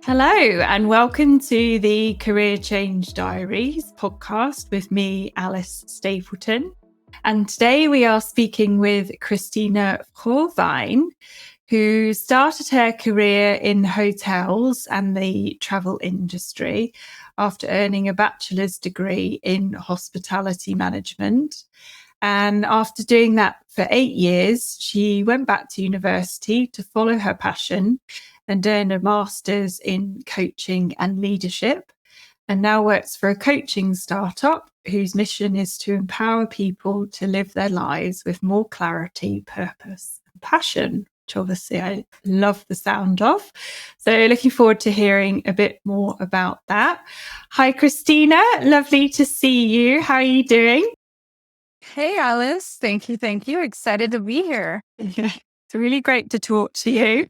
Hello, and welcome to the Career Change Diaries podcast with me, Alice Stapleton. And today we are speaking with Christina Frowein, who started her career in hotels and the travel industry after earning a bachelor's degree in hospitality management. And after doing that for 8 years, she went back to university to follow her passion and earn a master's in coaching and leadership, and now works for a coaching startup whose mission is to empower people to live their lives with more clarity, purpose, and passion, which obviously I love the sound of. So looking forward to hearing a bit more about that. Hi, Christina. Lovely to see you. How are you doing? Hey, Alice. Thank you. Excited to be here. Yeah, it's really great to talk to you.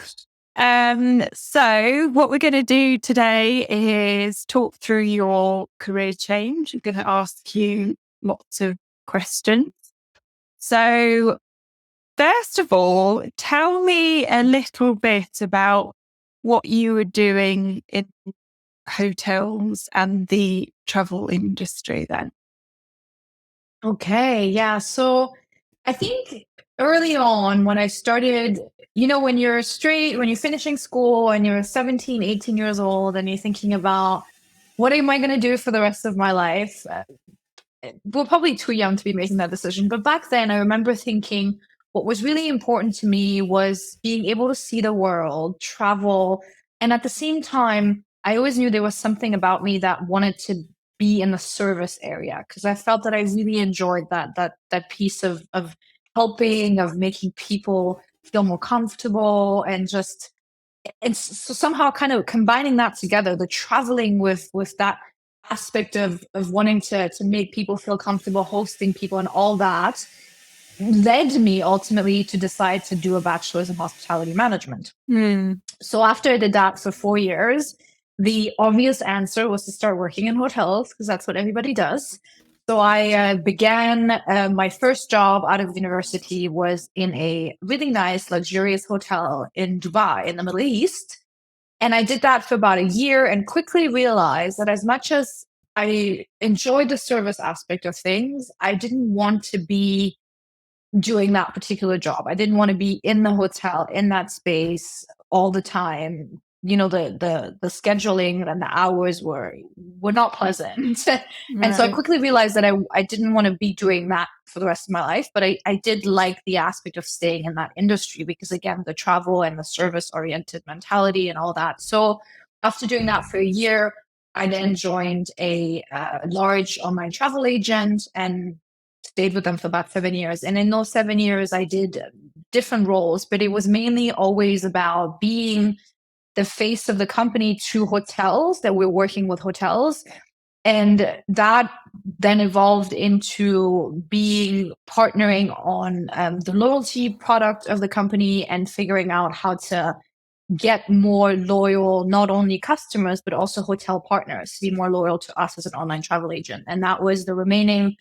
So what we're going to do today is talk through your career change. I'm going to ask you lots of questions. So first of all, tell me a little bit about what you were doing in hotels and the travel industry then. Okay. Yeah. So I think early on when I started, when you're finishing school and you're 17, 18 years old and you're thinking about what am I going to do for the rest of my life? We're probably too young to be making that decision. But back then, I remember thinking what was really important to me was being able to see the world, travel. And at the same time, I always knew there was something about me that wanted to be in the service area because I felt that I really enjoyed that piece of helping, of making people feel more comfortable so somehow kind of combining that together, the traveling with that aspect of wanting to make people feel comfortable, hosting people and all that led me ultimately to decide to do a bachelor's in hospitality management. So after I did that for 4 years, the obvious answer was to start working in hotels because that's what everybody does. So I began my first job out of university was in a really nice, luxurious hotel in Dubai in the Middle East. And I did that for about a year and quickly realized that as much as I enjoyed the service aspect of things, I didn't want to be doing that particular job. I didn't want to be in the hotel in that space all the time. The scheduling and the hours were not pleasant. And so I quickly realized that I didn't want to be doing that for the rest of my life, but I did like the aspect of staying in that industry because again, the travel and the service oriented mentality and all that. So after doing that for a year, I then joined a large online travel agent and stayed with them for about 7 years. And in those 7 years, I did different roles, but it was mainly always about being the face of the company to hotels that we're working with hotels. And that then evolved into partnering on the loyalty product of the company and figuring out how to get more loyal, not only customers, but also hotel partners to be more loyal to us as an online travel agent. And that was the remaining.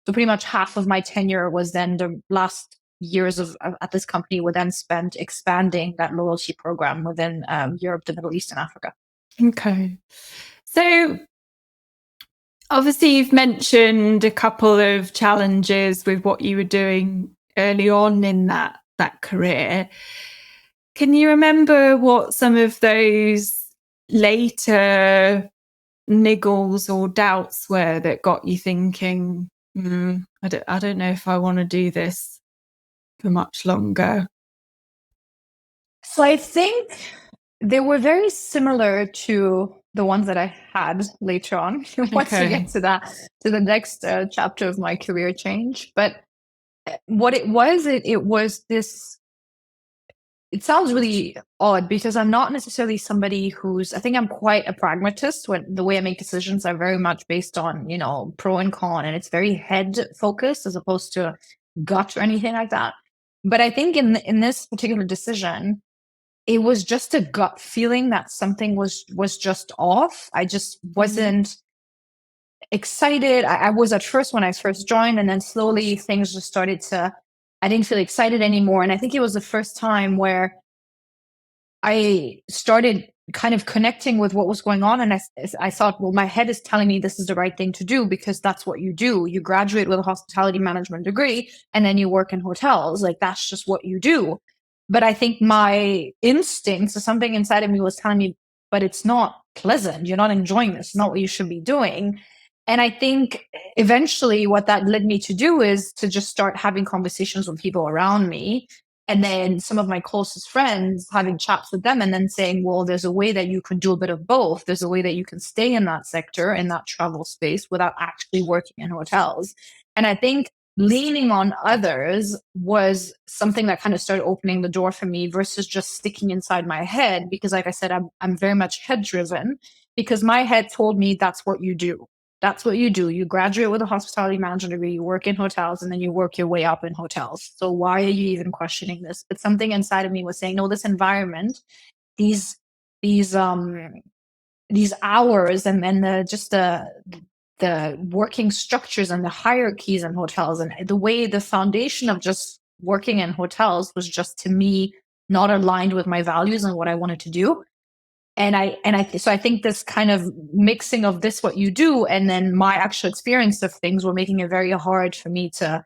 So pretty much half of my tenure was then the last years of at this company were then spent expanding that loyalty program within Europe, the Middle East, and Africa. Okay. So obviously you've mentioned a couple of challenges with what you were doing early on in that career. Can you remember what some of those later niggles or doubts were that got you thinking, I don't know if I want to do this for much longer? So I think they were very similar to the ones that I had later on once we get to the next chapter of my career change. But what it was this. It sounds really odd because I'm not necessarily somebody I think I'm quite a pragmatist when the way I make decisions are very much based on, pro and con, and it's very head focused as opposed to gut or anything like that. But I think in this particular decision, it was just a gut feeling that something was just off. I just wasn't excited. I was at first when I first joined, and then slowly things just started I didn't feel excited anymore. And I think it was the first time where I started kind of connecting with what was going on. And I thought, well, my head is telling me this is the right thing to do because that's what you do. You graduate with a hospitality management degree and then you work in hotels. Like that's just what you do. But I think my instincts or something inside of me was telling me, but it's not pleasant. You're not enjoying this. It's not what you should be doing. And I think eventually what that led me to do is to just start having conversations with people around me. And then some of my closest friends having chats with them and then saying, well, there's a way that you can do a bit of both. There's a way that you can stay in that sector, in that travel space without actually working in hotels. And I think leaning on others was something that kind of started opening the door for me versus just sticking inside my head. Because like I said, I'm very much head driven because my head told me that's what you do. That's what you do. You graduate with a hospitality management degree, you work in hotels, and then you work your way up in hotels. So why are you even questioning this? But something inside of me was saying, no, this environment, these these hours, and then the working structures and the hierarchies in hotels, and the way the foundation of just working in hotels was just to me not aligned with my values and what I wanted to do. So I think this kind of mixing of this, what you do, and then my actual experience of things were making it very hard for me to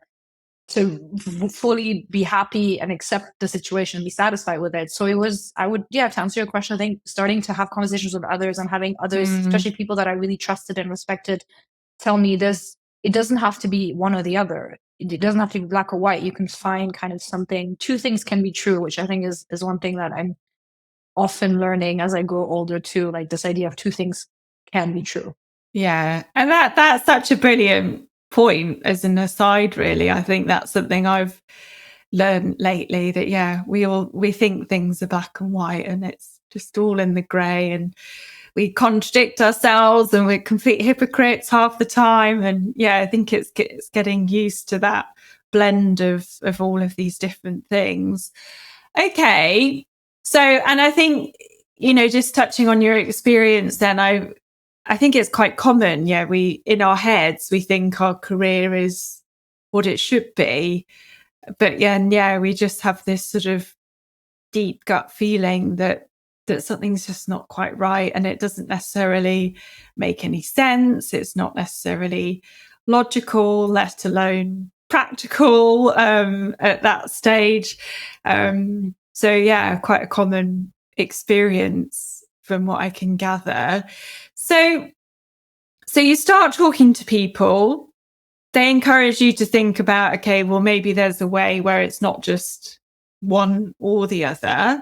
fully be happy and accept the situation and be satisfied with it. So it was, to answer your question, I think starting to have conversations with others and having others, especially people that I really trusted and respected, tell me this, it doesn't have to be one or the other. It doesn't have to be black or white. You can find kind of something, two things can be true, which I think is one thing that I'm often learning as I grow older too, like this idea of two things can be true. Yeah. And that's such a brilliant point as an aside, really. I think that's something I've learned lately, that we think things are black and white and it's just all in the grey, and we contradict ourselves and we're complete hypocrites half the time. And I think it's getting used to that blend of all of these different things. Okay. So, and I think, just touching on your experience then, I think it's quite common. We, in our heads, we think our career is what it should be. But we just have this sort of deep gut feeling that something's just not quite right. And it doesn't necessarily make any sense. It's not necessarily logical, let alone practical at that stage. So quite a common experience from what I can gather. So you start talking to people, they encourage you to think about, okay, well, maybe there's a way where it's not just one or the other.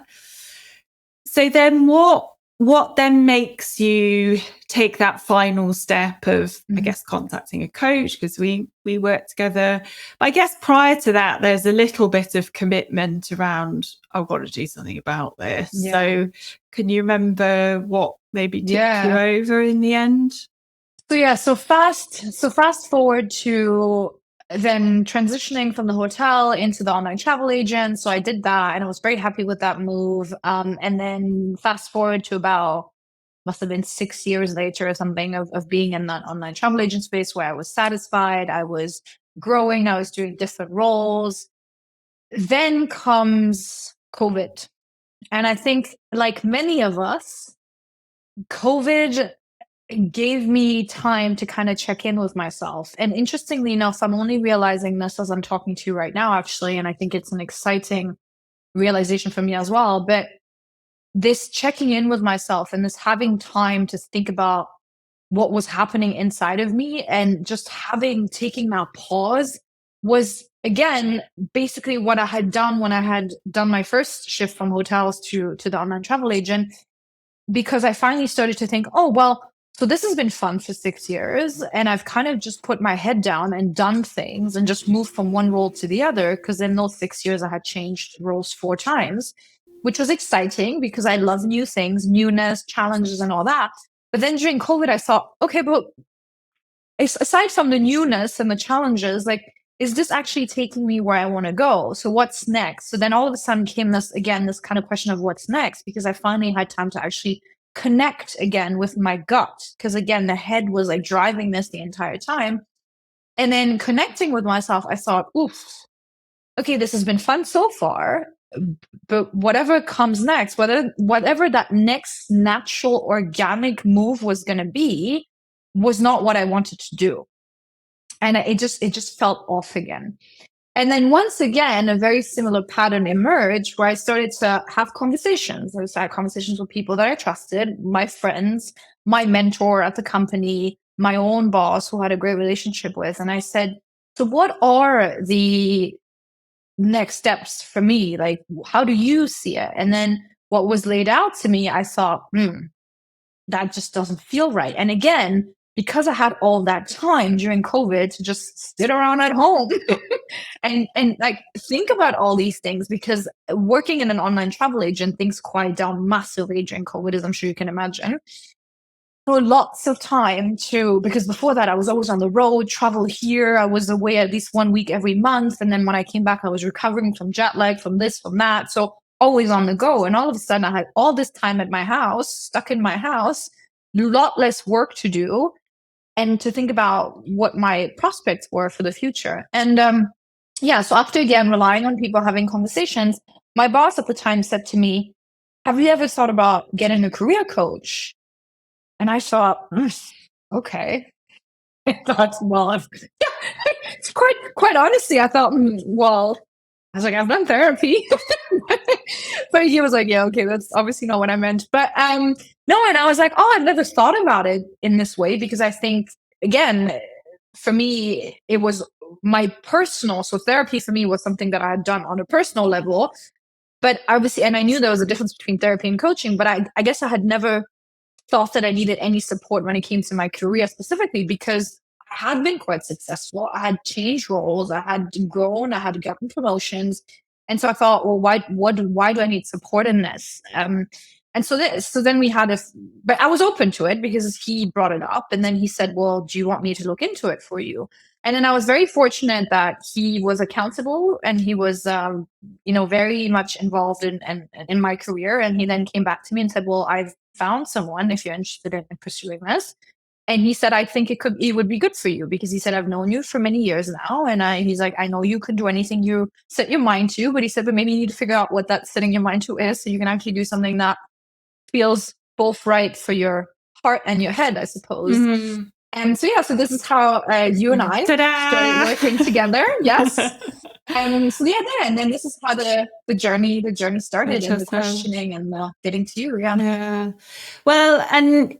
So then what then makes you take that final step of, I guess, contacting a coach, because we work together. But I guess prior to that, there's a little bit of commitment around, I've got to do something about this. Yeah. So can you remember what maybe tipped you over in the end? So fast forward to then transitioning from the hotel into the online travel agent. So I did that and I was very happy with that move. And then fast forward to about, must have been 6 years later or something of being in that online travel agent space where I was satisfied. I was growing. I was doing different roles. Then comes COVID. And I think like many of us, COVID gave me time to kind of check in with myself. And interestingly enough, I'm only realizing this as I'm talking to you right now, actually. And I think it's an exciting realization for me as well. But this checking in with myself and this having time to think about what was happening inside of me and just taking that pause was, again, basically what I had done when I had done my first shift from hotels to the online travel agent, because I finally started to think, oh, well, so this has been fun for 6 years. And I've kind of just put my head down and done things and just moved from one role to the other. Because in those 6 years, I had changed roles 4 times, which was exciting because I love new things, newness, challenges, and all that. But then during COVID, I thought, okay, but aside from the newness and the challenges, like, is this actually taking me where I want to go? So what's next? So then all of a sudden came this kind of question of what's next, because I finally had time to actually connect again with my gut. Because again, the head was like driving this the entire time. And then connecting with myself, I thought, oof, okay, this has been fun so far, but whatever comes next, whatever that next natural organic move was going to be, was not what I wanted to do. And it just felt off again. And then once again, a very similar pattern emerged where I started to have conversations. I had conversations with people that I trusted, my friends, my mentor at the company, my own boss who I had a great relationship with. And I said, so what are the next steps for me? Like, how do you see it? And then what was laid out to me, I thought, that just doesn't feel right. And again, because I had all that time during COVID to just sit around at home and like think about all these things, because working in an online travel agent, things quiet down massively during COVID, as I'm sure you can imagine. So lots of time because before that I was always on the road, travel here. I was away at least 1 week every month. And then when I came back, I was recovering from jet lag, from this, from that. So always on the go. And all of a sudden I had all this time at my house, stuck in my house, a lot less work to do, and to think about what my prospects were for the future. And so after again relying on people, having conversations, my boss at the time said to me, have you ever thought about getting a career coach? And I thought, okay. I thought, well, it's quite honestly, I thought, well, I was like, I've done therapy. But he was like, yeah, okay, that's obviously not what I meant. But no, and I was like, oh, I've never thought about it in this way, because I think, again, for me, it was my personal, so therapy for me was something that I had done on a personal level. But obviously, and I knew there was a difference between therapy and coaching, but I guess I had never thought that I needed any support when it came to my career specifically, because I had been quite successful. I had changed roles, I had grown, I had gotten promotions. And so I thought, well, why do I need support in this? And so then we had but I was open to it because he brought it up. And then he said, well, do you want me to look into it for you? And then I was very fortunate that he was accountable, and he was, very much involved in my career. And he then came back to me and said, well, I've found someone if you're interested in pursuing this. And he said, I think it would be good for you, because he said, I've known you for many years now. And he's like, I know you can do anything you set your mind to, but he said, but maybe you need to figure out what that setting your mind to is, so you can actually do something that feels both right for your heart and your head, I suppose. Mm-hmm. And so, so this is how you and I started working together. Yes. And then this is how the journey started, and the questioning and getting to you. Yeah. Well, and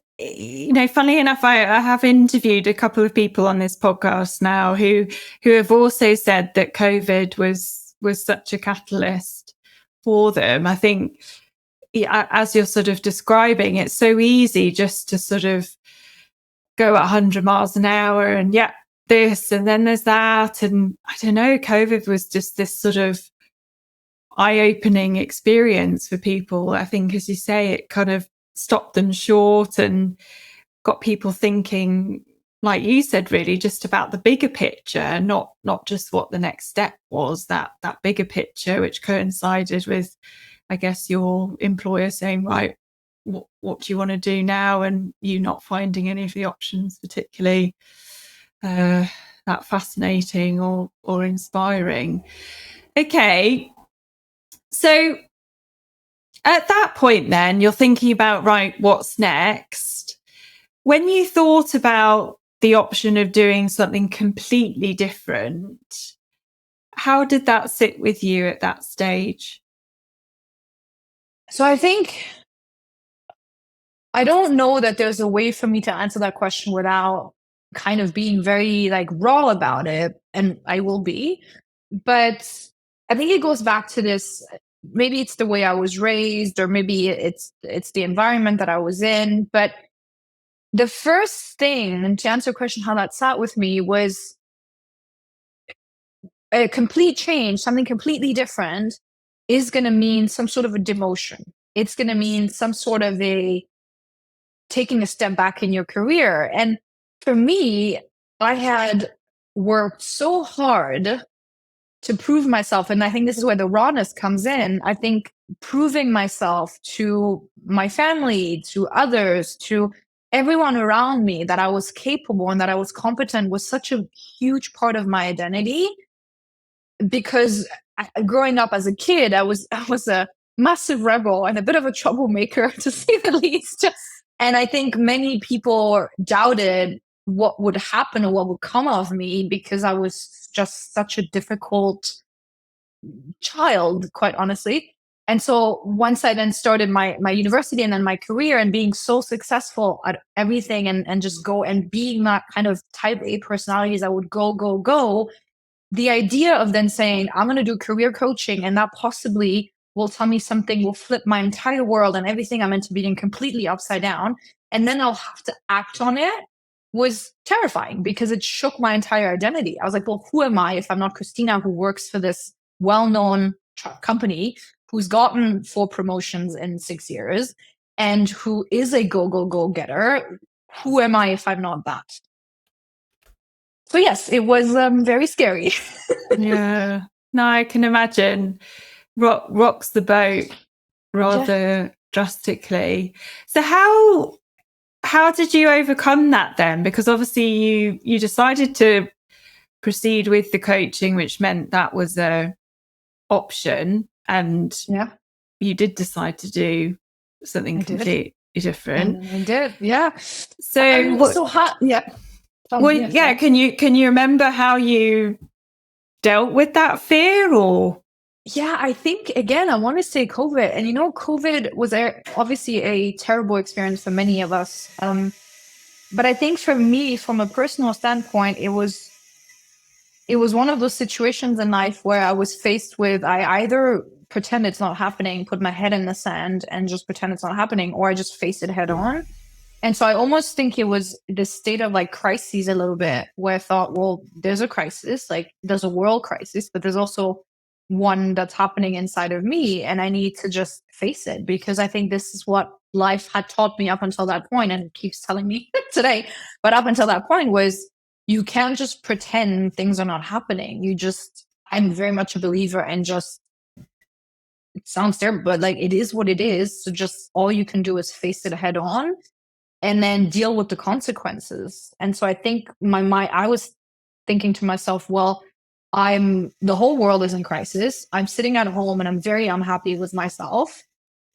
funnily enough, I have interviewed a couple of people on this podcast now who have also said that COVID was such a catalyst for them. I think, as you're sort of describing, it's so easy just to sort of go at 100 miles an hour and this, and then there's that. And I don't know, COVID was just this sort of eye-opening experience for people. I think, as you say, it kind of stopped them short and got people thinking, like you said, really just about the bigger picture, not just what the next step was, that bigger picture, which coincided with, I guess, your employer saying, right, what do you want to do now? And you not finding any of the options particularly that fascinating or inspiring. Okay. So at that point, then you're thinking about, right, what's next? When you thought about the option of doing something completely different, how did that sit with you at that stage? So I think, I don't know that there's a way for me to answer that question without kind of being very raw about it, and I will be. But I think it goes back to this. Maybe it's the way I was raised, or maybe it's the environment that I was in. But the first thing, and to answer your question, how that sat with me, was a complete change, something completely different, is going to mean some sort of a demotion. It's going to mean some sort of a taking a step back in your career. And for me, I had worked so hard to prove myself. And I think this is where the rawness comes in. I think proving myself to my family, to others, to everyone around me, that I was capable and that I was competent, was such a huge part of my identity. Because growing up as a kid, I was a massive rebel and a bit of a troublemaker, to say the least. And I think many people doubted what would happen or what would come of me because I was just such a difficult child, quite honestly. And so once I then started my university and then my career and being so successful at everything and just go and being that kind of type A personalities that would go, the idea of then saying, I'm going to do career coaching and that possibly will tell me something will flip my entire world and everything I'm into being completely upside down. And then I'll have to act on it was terrifying because it shook my entire identity. I was like, well, who am I if I'm not Christina, who works for this well-known company, who's gotten 4 promotions in 6 years and who is a go getter? Who am I if I'm not that? So yes, it was very scary. Yeah. No, I can imagine. Rocks the boat rather drastically. So how did you overcome that then? Because obviously you decided to proceed with the coaching, which meant that was a option, and you did decide to do something completely different. I did, yeah. So can you remember how you dealt with that fear? Or I think again I want to say COVID, and COVID was obviously a terrible experience for many of us, but I think for me, from a personal standpoint, it was one of those situations in life where I was faced with, I either pretend it's not happening, put my head in the sand and just pretend it's not happening, or I just face it head on. And so I almost think it was this state of like crises a little bit, where I thought, well, there's a crisis, like there's a world crisis, but there's also one that's happening inside of me, and I need to just face it, because I think this is what life had taught me up until that point, and it keeps telling me today. But up until that point was, you can't just pretend things are not happening. I'm very much a believer in just, it sounds terrible, but like it is what it is. So just all you can do is face it head on and then deal with the consequences. And so I think I was thinking to myself, well, the whole world is in crisis. I'm sitting at home and I'm very unhappy with myself.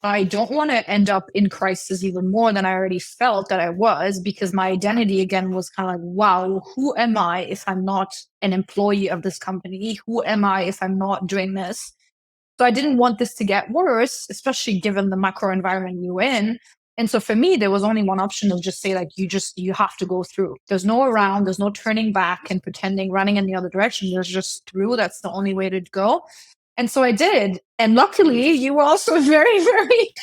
I don't want to end up in crisis even more than I already felt that I was, because my identity again was kind of like, wow, who am I if I'm not an employee of this company? Who am I if I'm not doing this? So I didn't want this to get worse, especially given the macro environment we were in. And so for me, there was only one option of just say, like, you have to go through. There's no around, there's no turning back and pretending, running in the other direction. There's just through. That's the only way to go. And so I did. And luckily, you were also very, very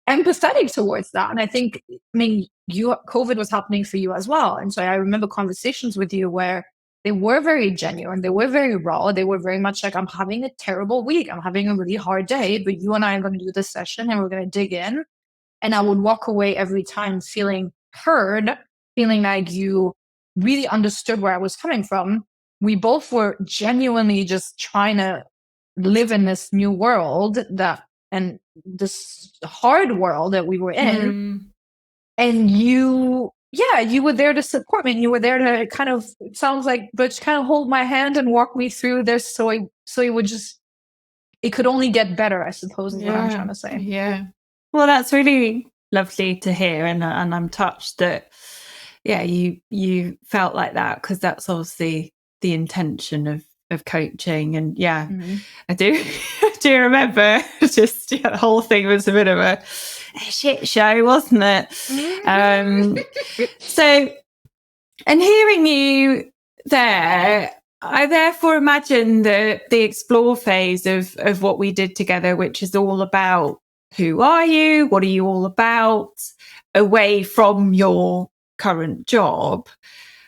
empathetic towards that. And I think, COVID was happening for you as well. And so I remember conversations with you where they were very genuine. They were very raw. They were very much like, I'm having a terrible week. I'm having a really hard day, but you and I are going to do this session and we're going to dig in. And I would walk away every time feeling heard, feeling like you really understood where I was coming from. We both were genuinely just trying to live in this new world and this hard world that we were in. And you were there to support me, and you were there to kind of, it sounds like, but kind of hold my hand and walk me through this. So it could only get better, I suppose, is what I'm trying to say. Yeah. Well, that's really lovely to hear. And I'm touched that, you felt like that, because that's obviously the intention of coaching. And I do remember just the whole thing was a bit of a shit show, wasn't it? So, and hearing you there, I therefore imagine the explore phase of what we did together, which is all about who are you, what are you all about, away from your current job.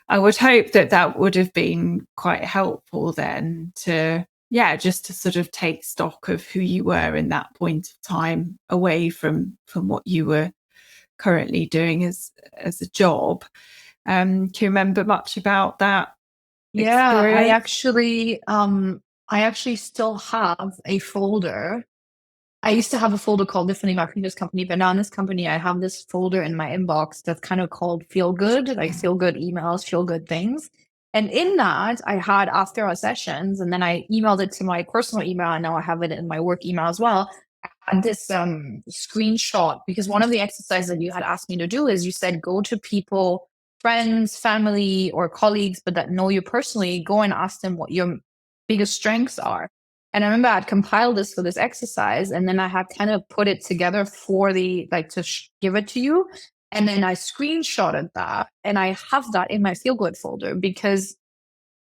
I would hope that would have been quite helpful then to sort of take stock of who you were in that point of time, away from what you were currently doing as a job. Do you remember much about that? Yeah, I actually still have a folder. I used to have a folder called differently in my previous company, but now in this company, I have this folder in my inbox that's kind of called feel good, like feel good emails, feel good things. And in that, I had, after our sessions, and then I emailed it to my personal email, and now I have it in my work email as well. I had this screenshot, because one of the exercises that you had asked me to do is you said, go to people, friends, family, or colleagues, but that know you personally, go and ask them what your biggest strengths are. And I remember I'd compiled this for this exercise, and then I had kind of put it together for the, like, to give it to you. And then I screenshotted that, and I have that in my feel good folder, because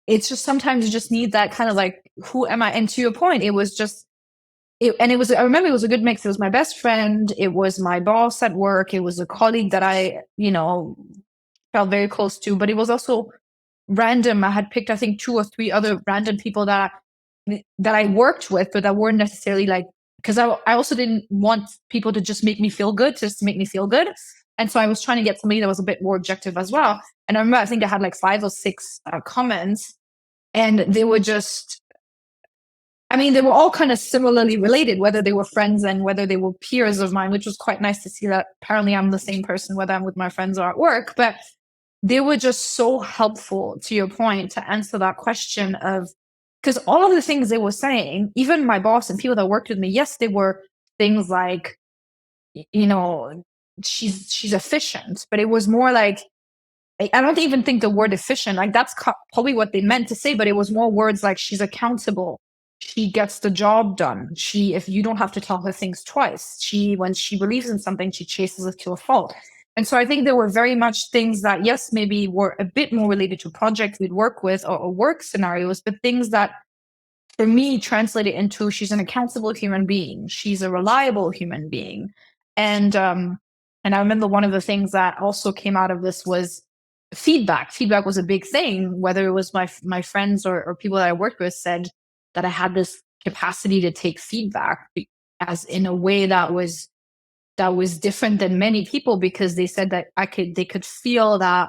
it's just, sometimes you just need that kind of like, who am I? And to your point, it was just, I remember it was a good mix. It was my best friend. It was my boss at work. It was a colleague that I, felt very close to, but it was also random. I had picked, I think, 2 or 3 other random people that I worked with, but that weren't necessarily like, because I also didn't want people to just make me feel good, just to make me feel good. And so I was trying to get somebody that was a bit more objective as well. And I remember, I think I had like 5 or 6 comments, and they were just, they were all kind of similarly related, whether they were friends and whether they were peers of mine, which was quite nice to see that apparently I'm the same person, whether I'm with my friends or at work. But they were just so helpful, to your point, to answer that question of, because all of the things they were saying, even my boss and people that worked with me, yes, they were things like, she's efficient, but it was more like, I don't even think the word efficient, like that's probably what they meant to say, but it was more words like, she's accountable. She gets the job done. If you don't have to tell her things twice, when she believes in something, she chases it to a fault. And so I think there were very much things that, yes, maybe were a bit more related to projects we'd work with, or work scenarios, but things that for me translated into, she's an accountable human being. She's a reliable human being. And I remember one of the things that also came out of this was feedback. Feedback was a big thing, whether it was my friends or people that I worked with said that I had this capacity to take feedback as in a way that was different than many people, because they said that they could feel that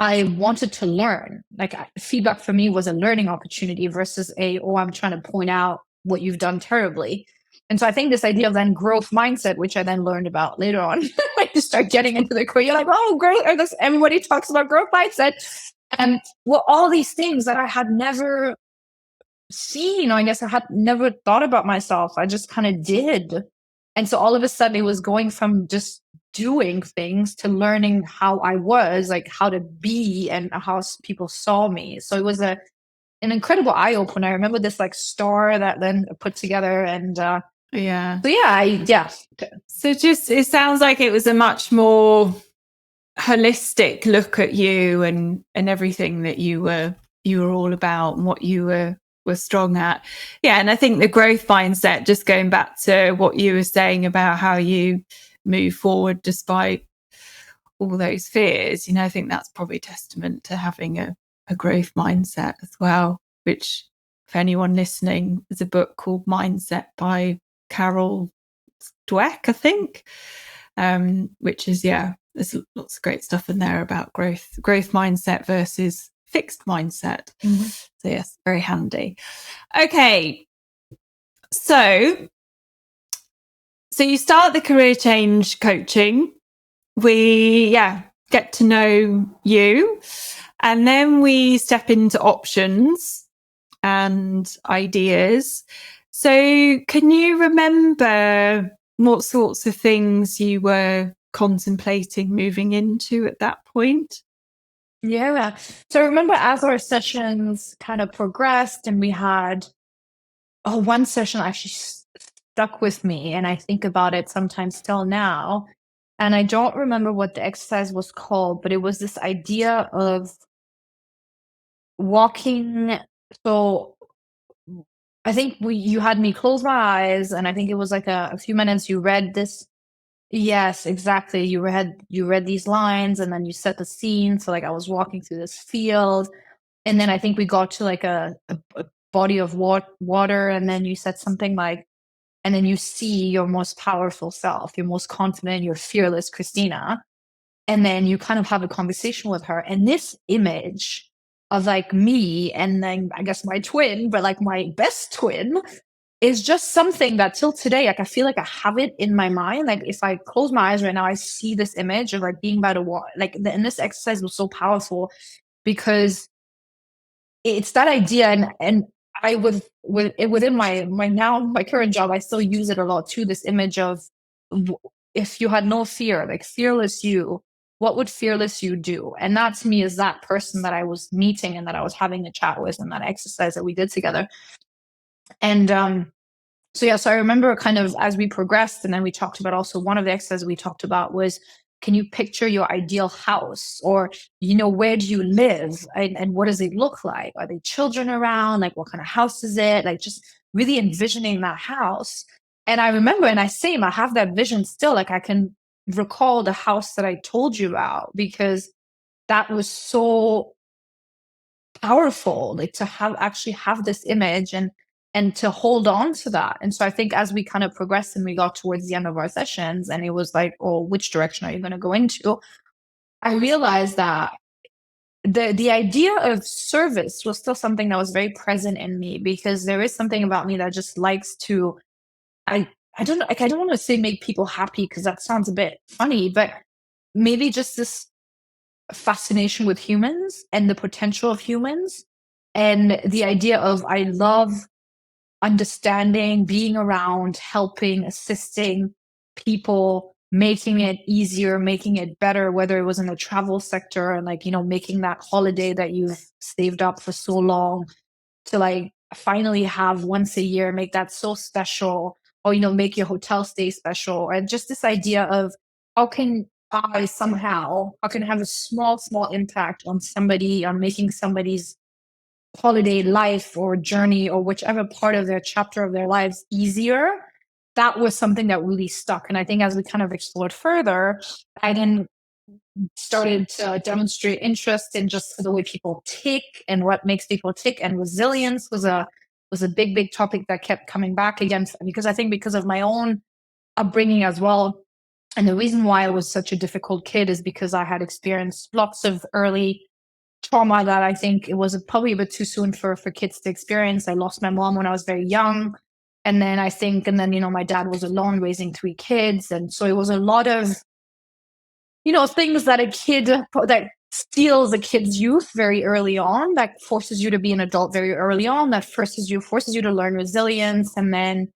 I wanted to learn. Like, feedback for me was a learning opportunity versus I'm trying to point out what you've done terribly. And so I think this idea of then growth mindset, which I then learned about later on, when you start getting into the career, you're like, oh, great. Everybody talks about growth mindset. And all these things that I had never seen, I guess I had never thought about myself. I just kind of did. And so all of a sudden it was going from just doing things to learning how I was, like how to be and how people saw me. So it was an incredible eye opener. I remember this like star that then put together, and yeah. So yeah. So just, it sounds like it was a much more holistic look at you and everything that you were all about and what you were strong at. Yeah. And I think the growth mindset, just going back to what you were saying about how you move forward despite all those fears, I think that's probably testament to having a growth mindset as well, which, for anyone listening, is a book called Mindset by Carol Dweck, I think, which is, there's lots of great stuff in there about growth mindset versus fixed mindset. Mm-hmm. So yes, very handy. Okay. So you start the career change coaching. We, get to know you, and then we step into options and ideas. So can you remember what sorts of things you were contemplating moving into at that point? Yeah. So I remember as our sessions kind of progressed, and we had one session actually stuck with me, and I think about it sometimes still now. And I don't remember what the exercise was called, but it was this idea of walking. So I think you had me close my eyes, and I think it was like a few minutes. You read this. Yes, exactly. You read these lines, and then you set the scene. So like I was walking through this field, and then I think we got to like a body of water, and then you said something like, and then you see your most powerful self, your most confident, your fearless Christina. And then you kind of have a conversation with her. And this image of like me, and then I guess my twin, but like my best twin, is just something that till today, like I feel like I have it in my mind. Like if I close my eyes right now, I see this image of like being by the water. And this exercise was so powerful because it's that idea, and I within my current job, I still use it a lot too. This image of if you had no fear, like fearless you, what would fearless you do? And that to me is that person that I was meeting and that I was having a chat with, and that exercise that we did together. And so yeah, so I remember kind of as we progressed, and then we talked about also one of the exercises we talked about was, can you picture your ideal house? Or, where do you live? And what does it look like? Are there children around? Like, what kind of house is it? Like, just really envisioning that house. And I remember, and I have that vision still. Like, I can recall the house that I told you about, because that was so powerful, like to actually have this image and to hold on to that. And so I think as we kind of progressed and we got towards the end of our sessions, and it was like, oh, which direction are you going to go into? I realized that the idea of service was still something that was very present in me, because there is something about me that just likes to, I don't know, like, I don't want to say make people happy, because that sounds a bit funny, but maybe just this fascination with humans and the potential of humans, and the idea of, I love understanding, being around, helping, assisting people, making it easier, making it better, whether it was in the travel sector and, like, making that holiday that you've saved up for so long to, like, finally have once a year, make that so special, or, make your hotel stay special. And just this idea of, how can how can I have a small impact on somebody, on making somebody's holiday life or journey, or whichever part of their chapter of their lives, easier. That was something that really stuck. And I think as we kind of explored further, I then started to demonstrate interest in just the way people tick and what makes people tick. And resilience was a big topic that kept coming back again, because I think because of my own upbringing as well. And the reason why I was such a difficult kid is because I had experienced lots of early trauma that I think it was probably a bit too soon for kids to experience. I lost my mom when I was very young. And then my dad was alone raising 3 kids. And so it was a lot of, things that that steals a kid's youth very early on, that forces you to be an adult very early on, that forces you to learn resilience. And then,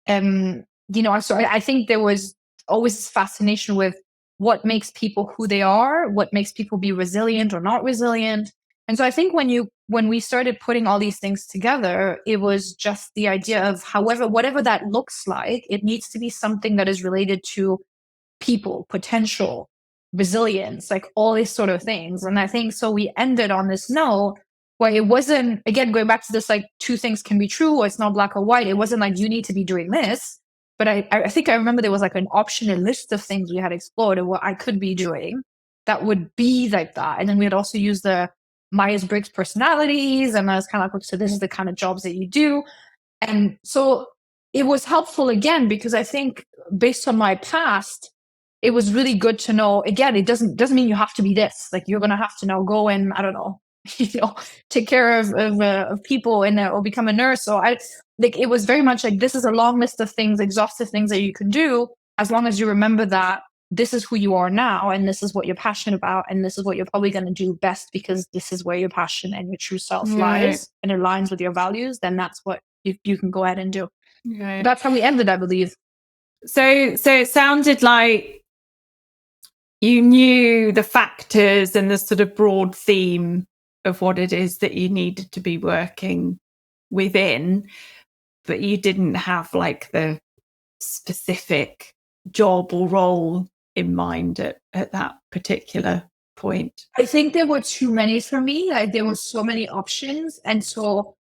so I think there was always this fascination with what makes people who they are, what makes people be resilient or not resilient. And so I think when we started putting all these things together, it was just the idea of, whatever that looks like, it needs to be something that is related to people, potential, resilience, like all these sort of things. And I think so we ended on this note where it wasn't, again, going back to this, like, two things can be true, or it's not black or white. It wasn't like you need to be doing this. But I think I remember there was like an option, a list of things we had explored of what I could be doing that would be like that. And then we had also used the Myers-Briggs personalities. And I was kind of like, so this is the kind of jobs that you do. And so it was helpful again, because I think based on my past, it was really good to know, again, it doesn't mean you have to be this. Like, you're going to have to now go and, I don't know, take care of people or become a nurse. So it was very much like, this is a long list of things, exhaustive things that you can do, as long as you remember that this is who you are now, and this is what you're passionate about, and this is what you're probably going to do best, because this is where your passion and your true self lies and aligns with your values. Then that's what you can go ahead and do. Right. That's how we ended, I believe. So it sounded like you knew the factors and the sort of broad theme of what it is that you needed to be working within, but you didn't have like the specific job or role in mind at that particular point. I think there were too many for me. Like, there were so many options. And so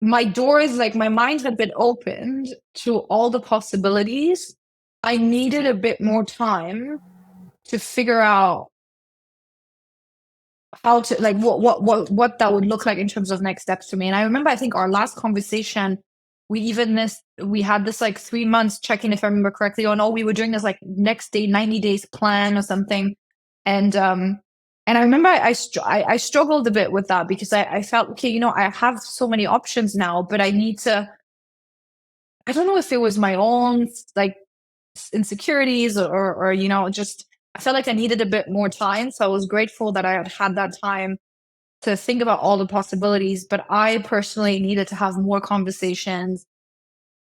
my doors, like, my mind had been opened to all the possibilities. I needed a bit more time to figure out how to, like, what that would look like in terms of next steps for me. And I remember, I think our last conversation, we had this like 3 months check-in, if I remember correctly, on, we were doing this like next day 90 days plan or something. And I remember I struggled a bit with that, because I felt, okay, I have so many options now, but I need to, I don't know if it was my own like insecurities or just, I felt like I needed a bit more time. So I was grateful that I had that time to think about all the possibilities, but I personally needed to have more conversations.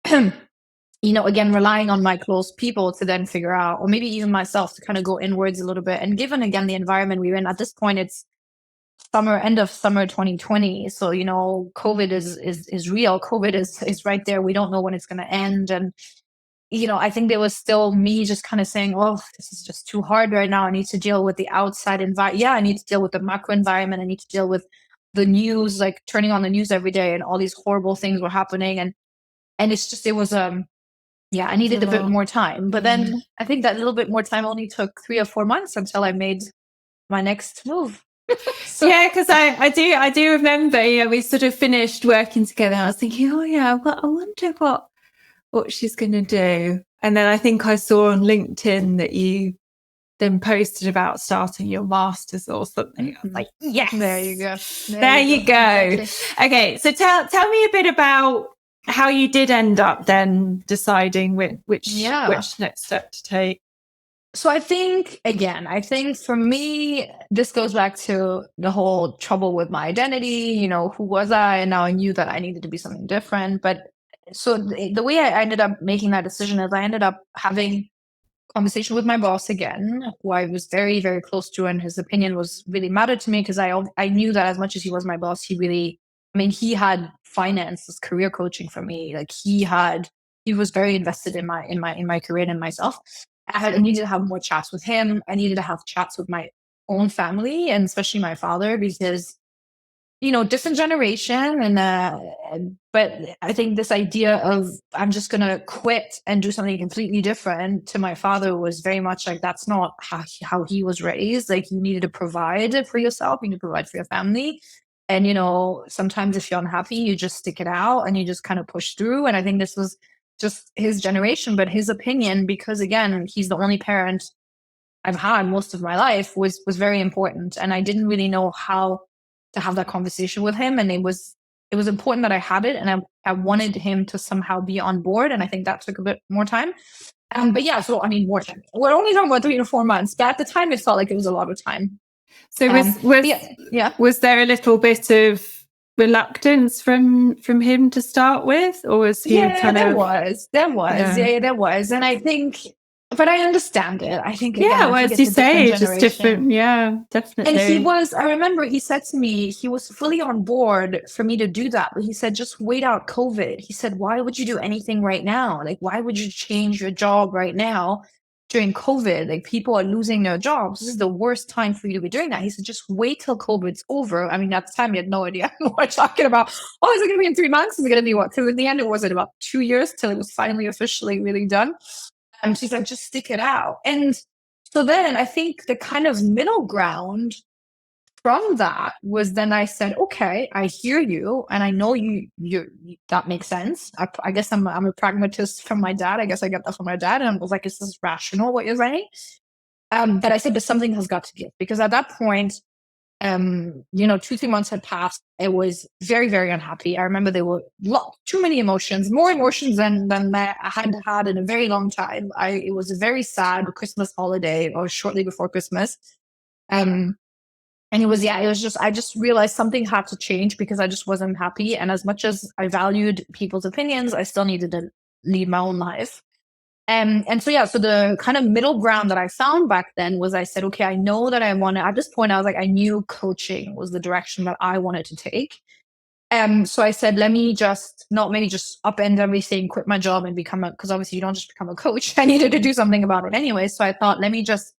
Again, relying on my close people to then figure out, or maybe even myself to kind of go inwards a little bit. And given again the environment we're in at this point, it's end of summer 2020. So, COVID is real. COVID is right there. We don't know when it's going to end. And, I think there was still me just kind of saying, oh, this is just too hard right now. I need to deal with the outside environment. Yeah, I need to deal with the macro environment. I need to deal with the news, like turning on the news every day and all these horrible things were happening. And it was, I needed a bit more time. But then I think that little bit more time only took 3 or 4 months until I made my next move. Yeah, because I do remember, we sort of finished working together. I was thinking, oh yeah, well, I wonder what she's going to do. And then I think I saw on LinkedIn that you then posted about starting your master's or something. I was like, yes, there you go. There you go. Exactly. Okay, so tell me a bit about how you did end up then deciding which next step to take. So I think for me, this goes back to the whole trouble with my identity, who was I? And now I knew that I needed to be something different. But so the way I ended up making that decision is I ended up having conversation with my boss again, who I was very, very close to, and his opinion was really mattered to me because I knew that as much as he was my boss, he had financed this career coaching for me. Like he was very invested in my career and in myself. I needed to have more chats with him. I needed to have chats with my own family and especially my father because, different generation. But I think this idea of I'm just going to quit and do something completely different to my father was very much like, that's not how he was raised. Like you needed to provide for yourself. You need to provide for your family. And, sometimes if you're unhappy, you just stick it out and you just kind of push through. And I think this was just his generation, but his opinion, because again, he's the only parent I've had most of my life, was very important. And I didn't really know how to have that conversation with him. And it was important that I had it. And I wanted him to somehow be on board. And I think that took a bit more time. But yeah, so more time. We're only talking about 3 to 4 months, but at the time it felt like it was a lot of time. So was there a little bit of reluctance from him to start with, or was he there was. And I think, but I understand it. I think as you say, just different. Yeah, definitely. And I remember he said to me, he was fully on board for me to do that, but he said, just wait out COVID. He said, why would you do anything right now? Like, why would you change your job right now? During COVID, like people are losing their jobs. This is the worst time for you to be doing that. He said, just wait till COVID's over. I mean, at the time, he had no idea what we're talking about. Oh, is it going to be in 3 months? Is it going to be what? Because in the end, it was about 2 years till it was finally officially really done. And she said, just stick it out. And so then I think the kind of middle ground from that was then I said, okay, I hear you. And I know you that makes sense. I guess I'm a pragmatist from my dad. I guess I get that from my dad. And I was like, is this rational what you're saying? But I said, but something has got to give. Because at that point, 2-3 months had passed. I was very, very unhappy. I remember there were too many emotions, more emotions than I had in a very long time. It was a very sad Christmas holiday or shortly before Christmas. And I just realized something had to change because I just wasn't happy. And as much as I valued people's opinions, I still needed to lead my own life. So the kind of middle ground that I found back then was I said, okay, I know that at this point, I was like, I knew coaching was the direction that I wanted to take. So I said, let me just not maybe just upend everything, quit my job and because obviously you don't just become a coach. I needed to do something about it anyway. So I thought, let me just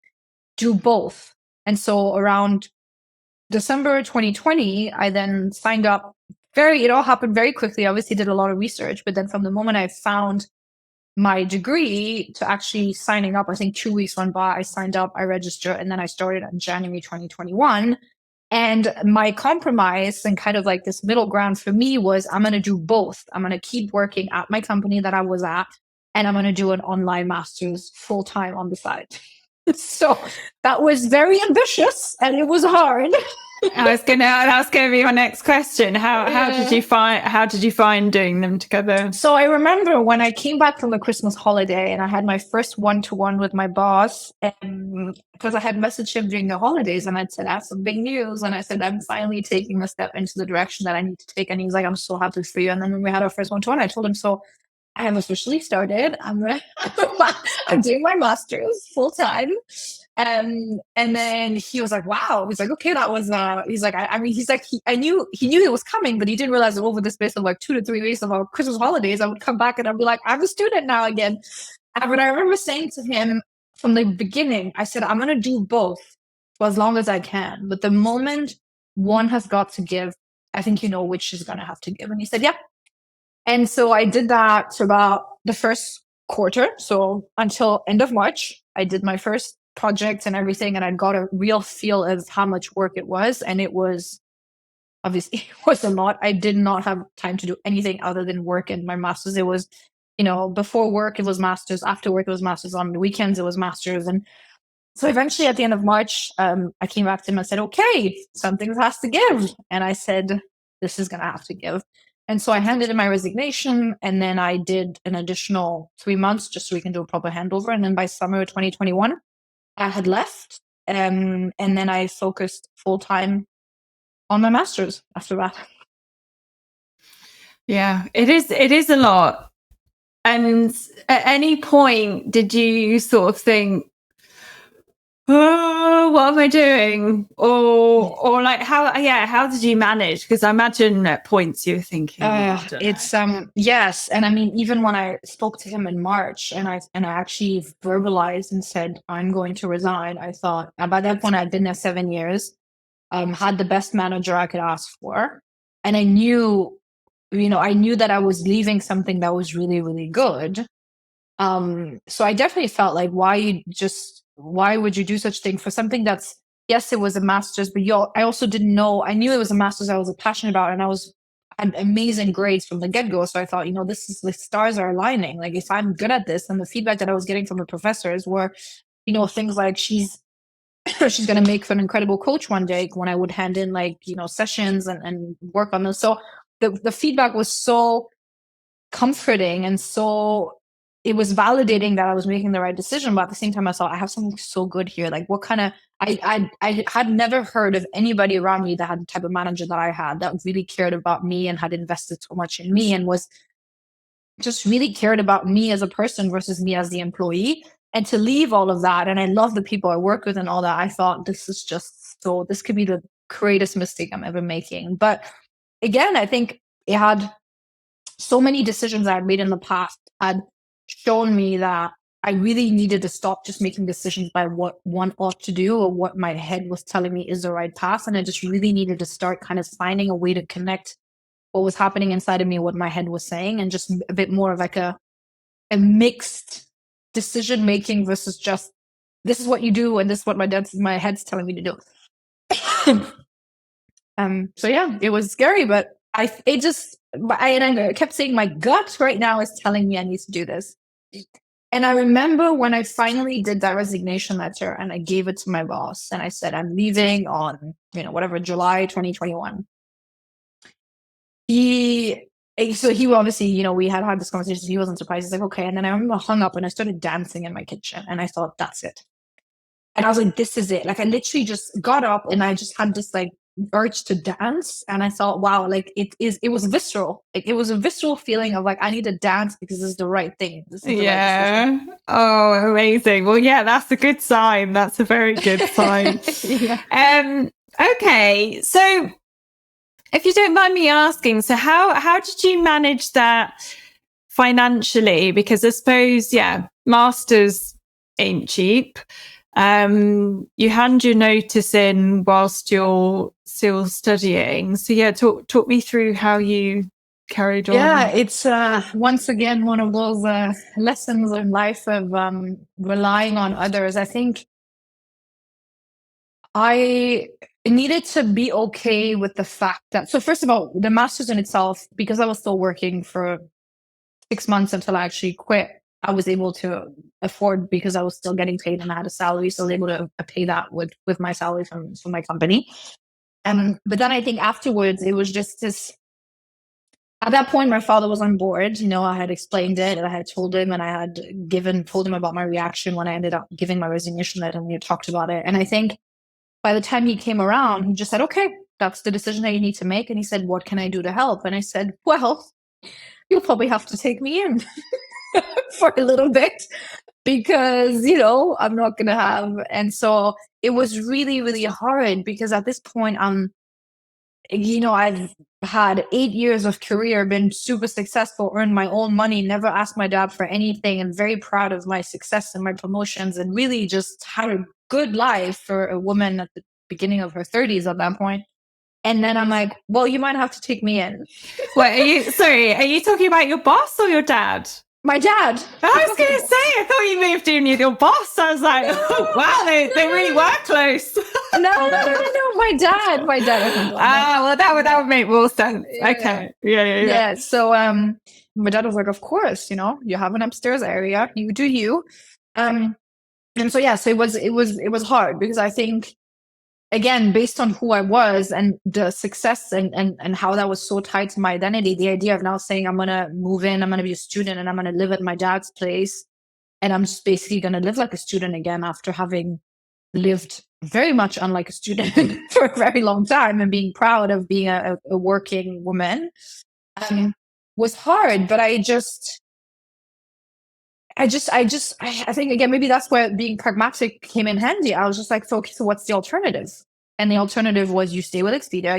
do both. And so around December 2020, I then signed up. It all happened very quickly. I obviously did a lot of research, but then from the moment I found my degree to actually signing up, I think 2 weeks went by. I signed up, I registered, and then I started in January 2021. And my compromise and kind of like this middle ground for me was I'm going to do both. I'm going to keep working at my company that I was at, and I'm going to do an online master's full time on the side. So that was very ambitious and it was hard. That's gonna be my next question. How did you find doing them together? So I remember when I came back from the Christmas holiday and I had my first one-to-one with my boss, because I had messaged him during the holidays and I'd said, I have some big news. And I said, I'm finally taking a step into the direction that I need to take. And he's like, I'm so happy for you. And then when we had our first one-to-one, I told him, so I have officially started. I'm doing my master's full time. And then he was like, wow. He's like, okay, that was, he's like, I mean, he's like, I knew it was coming, but he didn't realize that over the space of like 2 to 3 weeks of our Christmas holidays, I would come back and I'd be like, I'm a student now again. But I remember saying to him from the beginning, I said, I'm going to do both for as long as I can. But the moment one has got to give, I think you know which is going to have to give. And he said, yeah. And so I did that for about the first quarter. So until end of March, I did my first project and everything. And I got a real feel of how much work it was. And it was obviously it was a lot. I did not have time to do anything other than work in my master's. It was, before work, it was master's. After work, it was master's. On the weekends, it was master's. And so eventually at the end of March, I came back to him and said, okay, something has to give. And I said, this is going to have to give. And so I handed in my resignation, and then I did an additional 3 months just so we can do a proper handover. And then by summer of 2021, I had left. And then I focused full time on my master's after that. Yeah, it is a lot. And at any point, did you sort of think, oh, what am I doing? Or like, how did you manage? Because I imagine at points you were thinking, it's yes. And I mean, even when I spoke to him in March and I actually verbalized and said, I'm going to resign, I thought, and by that point I'd been there 7 years, had the best manager I could ask for. And I knew that I was leaving something that was really, really good. So I definitely felt like, why would you do such a thing for something that's, yes, it was a master's, but I also didn't know, I knew it was a master's I was passionate about, and I had amazing grades from the get-go. So I thought, the stars are aligning. Like, if I'm good at this, and the feedback that I was getting from the professors were, things like she's going to make for an incredible coach one day when I would hand in sessions and work on them. So the feedback was so comforting, and so it was validating that I was making the right decision. But at the same time, I thought, I have something so good here. Like, what kind of, I had never heard of anybody around me that had the type of manager that I had, that really cared about me and had invested so much in me and was just really cared about me as a person versus me as the employee. And to leave all of that, and I love the people I work with and all that, I thought, this could be the greatest mistake I'm ever making. But again, I think it had so many decisions I had made in the past had shown me that I really needed to stop just making decisions by what one ought to do or what my head was telling me is the right path. And I just really needed to start kind of finding a way to connect what was happening inside of me, what my head was saying, and just a bit more of like a mixed decision making versus just, this is what you do and this is what my head's telling me to do. So yeah, it was scary, but I kept saying, my gut right now is telling me I need to do this. And I remember when I finally did that resignation letter and I gave it to my boss and I said, I'm leaving on, July 2021. He obviously, we had this conversation. He wasn't surprised. He's like, okay. And then I remember I hung up and I started dancing in my kitchen and I thought, that's it. And I was like, this is it. Like, I literally just got up and I just had this urge to dance. And I thought, wow, it was visceral. Like, it was a visceral feeling of like, I need to dance because this is the right thing. This is the right decision. Oh, amazing. Well, yeah, that's a good sign. That's a very good sign. Yeah. Okay. So if you don't mind me asking, so how did you manage that financially? Because I suppose, masters ain't cheap. You hand your notice in whilst you're still studying. So talk me through how you carried on. Yeah, it's once again one of those lessons in life of relying on others. I think I needed to be okay with the fact that, so first of all, the master's in itself, because I was still working for 6 months until I actually quit, I was able to afford, because I was still getting paid and I had a salary, so I was able to pay that with my salary from my company. But then I think afterwards, it was just this. At that point, my father was on board. I had explained it and I had told him, and I had told him about my reaction when I ended up giving my resignation letter, and we talked about it. And I think by the time he came around, he just said, okay, that's the decision that you need to make. And he said, what can I do to help? And I said, well, you'll probably have to take me in for a little bit because, I'm not going to have. And so it was really, really hard because at this point, I've had 8 years of career, been super successful, earned my own money, never asked my dad for anything, and very proud of my success and my promotions, and really just had a good life for a woman at the beginning of her 30s at that point. And then I'm like, well, you might have to take me in. Wait, are you talking about your boss or your dad? My dad. I was going to say, I thought you moved in with your boss. I was like, oh, wow, they really were close. No, my dad. Well, that would make more sense. Yeah. Okay. Yeah. So my dad was like, of course, you have an upstairs area, you do you. And so it was hard because I think, again, based on who I was and the success and how that was so tied to my identity, the idea of now saying I'm going to move in, I'm going to be a student, and I'm going to live at my dad's place, and I'm just basically going to live like a student again after having lived very much unlike a student for a very long time and being proud of being a working woman, was hard. But I think, again, maybe that's where being pragmatic came in handy. I was just like, so what's the alternative? And the alternative was you stay with Expedia,